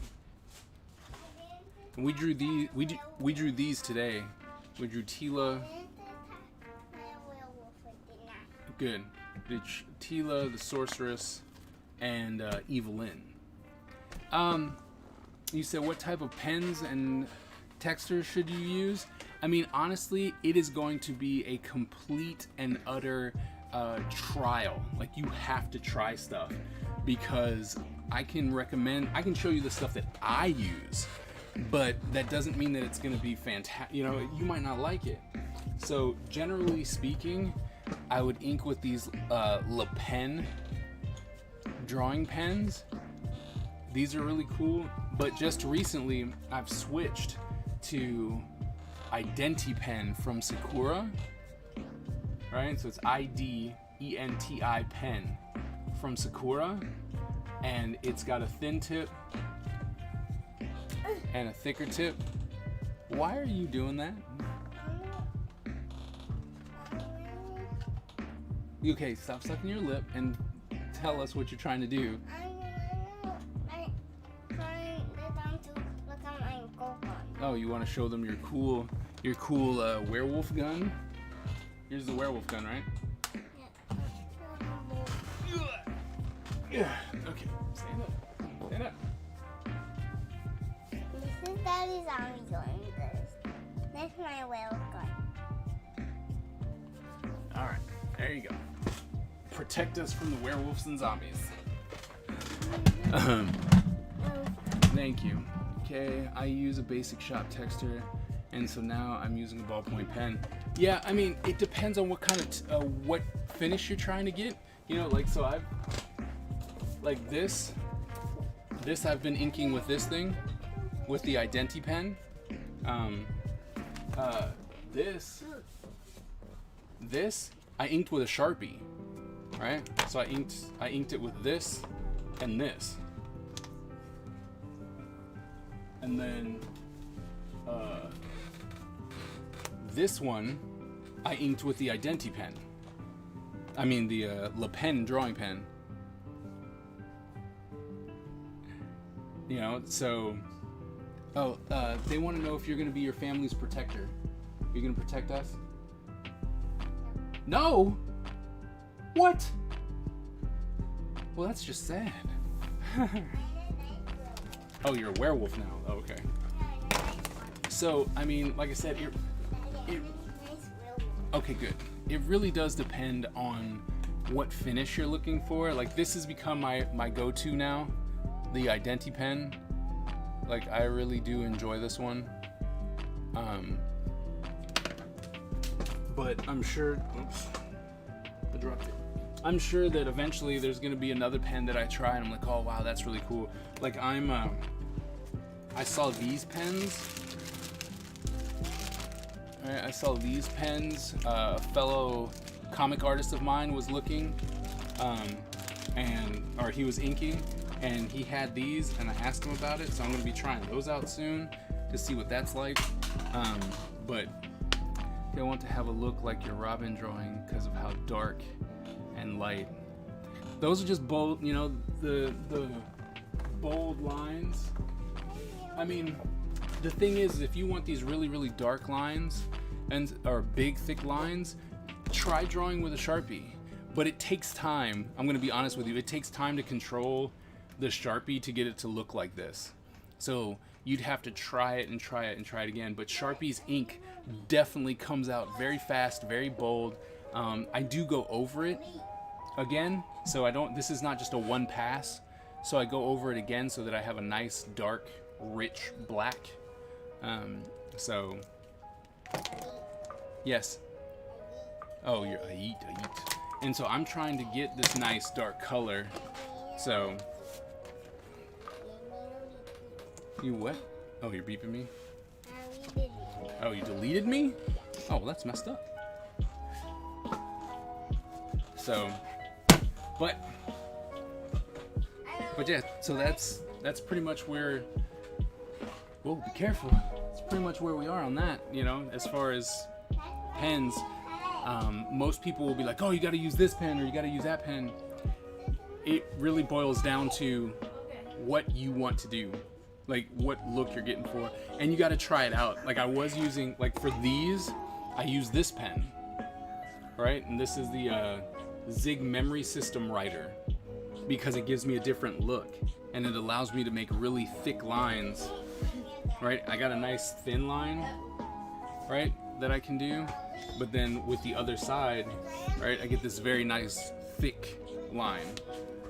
And we drew these. We drew these today. We drew Tila. Good. Tila, the sorceress, and Evelyn. You said what type of pens and textures should you use? I mean, honestly, it is going to be a complete and utter trial. Like, you have to try stuff because I can show you the stuff that I use, but that doesn't mean that it's going to be fantastic. You know, you might not like it. So, generally speaking, I would ink with these Le Pen drawing pens. These are really cool, but just recently I've switched to IdentiPen from Sakura, right? So it's IDENTI pen from Sakura, and it's got a thin tip and a thicker tip. Why are you doing that? Okay, stop sucking your lip and tell us what you're trying to do. Oh, you want to show them your cool werewolf gun? Here's the werewolf gun, right? Yeah. Okay. Stand up. Stand up. This is Daddy's army gun. That's my werewolf gun. All right. There you go. Protect us from the werewolves and zombies. Thank you. Okay, I use a basic shop texture, and so now I'm using a ballpoint pen. Yeah, I mean, it depends on what kind of what finish you're trying to get. You know, like, so I've like this I've been inking with this thing, with the IdentiPen. This I inked with a Sharpie, right? So I inked it with this and this. And then this one I inked with the IdentiPen. I mean the Le Pen drawing pen. You know, so they want to know if you're going to be your family's protector. You're going to protect us? No. What? Well, that's just sad. Oh, you're a werewolf now. Oh, okay. So, I mean, like I said, okay, good. It really does depend on what finish you're looking for. Like, this has become my go-to now, the IdentiPen. Like, I really do enjoy this one. But I'm sure, oops, I dropped it. I'm sure that eventually there's gonna be another pen that I try and I'm like, oh wow, that's really cool. Like I saw these pens. Alright, I saw these pens. A fellow comic artist of mine was looking, or he was inking, and he had these, and I asked him about it, so I'm gonna be trying those out soon to see what that's like. But they want to have a look like your Robin drawing because of how dark and light those are just bold, you know, the bold lines. I mean, the thing is, if you want these really, really dark lines or big, thick lines, try drawing with a Sharpie. But it takes time. I'm going to be honest with you. It takes time to control the Sharpie to get it to look like this. So you'd have to try it and try it and try it again. But Sharpie's ink definitely comes out very fast, very bold. I do go over it again. So this is not just a one pass. So I go over it again so that I have a nice, dark, rich black. Yes. Oh, I eat. And so I'm trying to get this nice dark color. So, you what? Oh, you're beeping me? Oh, you deleted me? Oh, well, that's messed up. So, but yeah, so that's pretty much where, whoa, be careful. It's pretty much where we are on that, you know, as far as pens. Most people will be like, oh, you got to use this pen or you got to use that pen. It really boils down to what you want to do, like what look you're getting for, and you got to try it out. Like I was using, like for these, I use this pen, right? And this is the Zig Memory System Writer, because it gives me a different look and it allows me to make really thick lines, right? I got a nice thin line, right, that I can do. But then with the other side, right, I get this very nice thick line.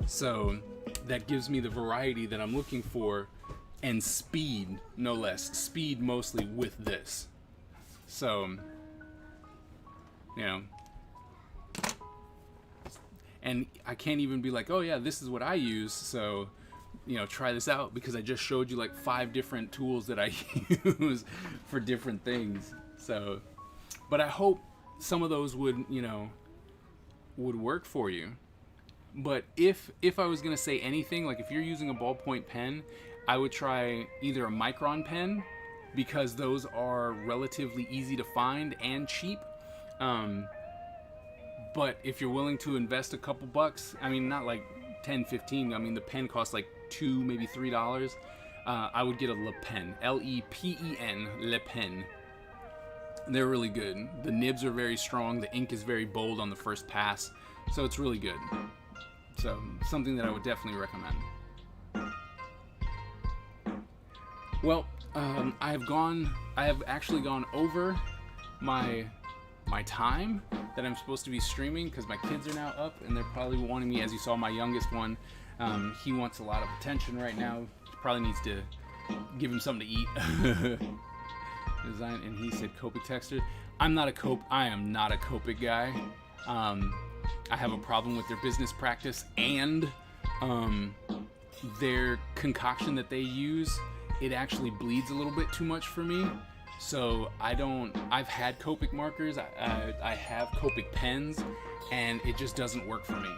So that gives me the variety that I'm looking for, and speed, no less. Speed mostly with this. So, you know, and I can't even be like, oh yeah, this is what I use, so, you know, try this out, because I just showed you like 5 different tools that I use for different things. So, but I hope some of those would, you know, would work for you. But if I was gonna say anything, like if you're using a ballpoint pen, I would try either a Micron pen, because those are relatively easy to find and cheap. But if you're willing to invest a couple bucks, I mean, not like 10, 15, I mean, the pen costs like $2, maybe $3. I would get a Le Pen, L-E-P-E-N, Le Pen. They're really good. The nibs are very strong. The ink is very bold on the first pass. So it's really good. So something that I would definitely recommend. Well, I have actually gone over my time that I'm supposed to be streaming, because my kids are now up and they're probably wanting me, as you saw my youngest one, he wants a lot of attention right now. Probably needs to give him something to eat. Design, and he said Copic texture. I am not a Copic guy. I have a problem with their business practice and their concoction that they use. It actually bleeds a little bit too much for me. So I've had Copic markers, I have Copic pens, and it just doesn't work for me.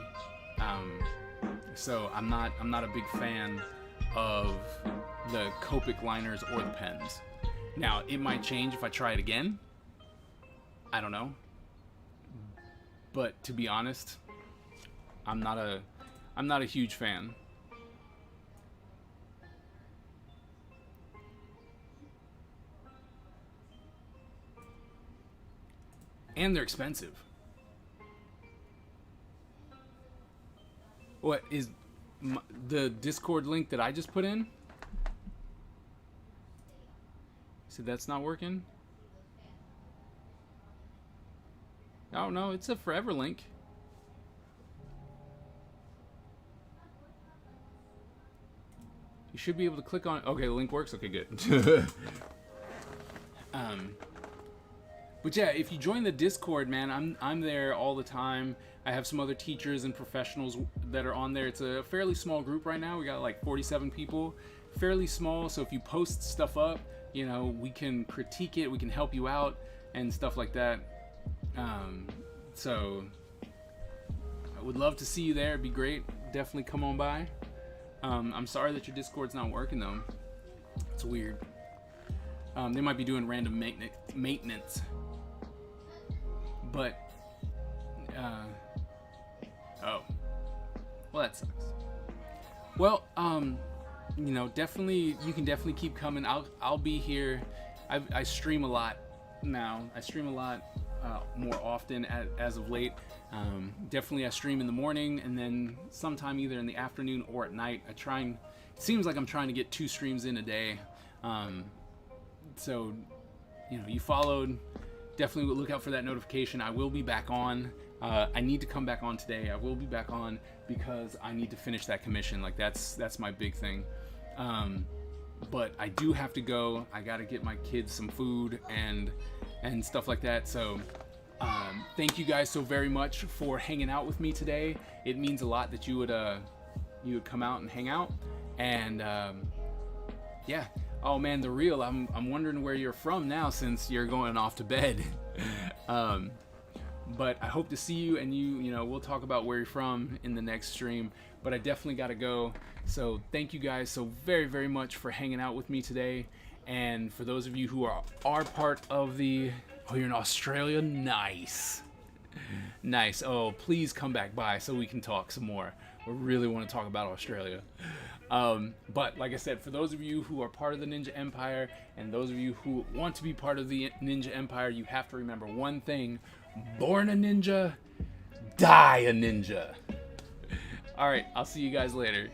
So I'm not a big fan of the Copic liners or the pens. Now, it might change if I try it again. I don't know. But to be honest, I'm not a huge fan. And they're expensive. What is the Discord link that I just put in? So that's not working? Oh no, it's a forever link. You should be able to click on it. Okay, the link works. Okay, good. But yeah, if you join the Discord, man, I'm there all the time. I have some other teachers and professionals that are on there. It's a fairly small group right now. We got like 47 people. Fairly small, so if you post stuff up, you know, we can critique it, we can help you out and stuff like that. So I would love to see you there. It'd be great. Definitely come on by. I'm sorry that your Discord's not working though. It's weird. They might be doing random maintenance. But oh, Well, that sucks. Well, you know, definitely, you can definitely keep coming. I'll be here. I stream a lot now. I stream a lot more often as of late. Definitely I stream in the morning, and then sometime either in the afternoon or at night. It seems like I'm trying to get 2 streams in a day. So, you know, you followed, definitely look out for that notification. I will be back on. I need to come back on today. I will be back on because I need to finish that commission. Like that's my big thing. But I do have to go. I got to get my kids some food and stuff like that. So thank you guys so very much for hanging out with me today. It means a lot that you would come out and hang out. And yeah. Oh man, the real. I'm wondering where you're from now since you're going off to bed. But I hope to see you, and you know, we'll talk about where you're from in the next stream. But I definitely got to go. So thank you guys so very, very much for hanging out with me today. And for those of you who are part of the, oh, you're in Australia? Nice. Nice. Oh, please come back by so we can talk some more. We really want to talk about Australia. But like I said, for those of you who are part of the Ninja Empire and those of you who want to be part of the Ninja Empire, you have to remember one thing: born a ninja, die a ninja. All right, I'll see you guys later.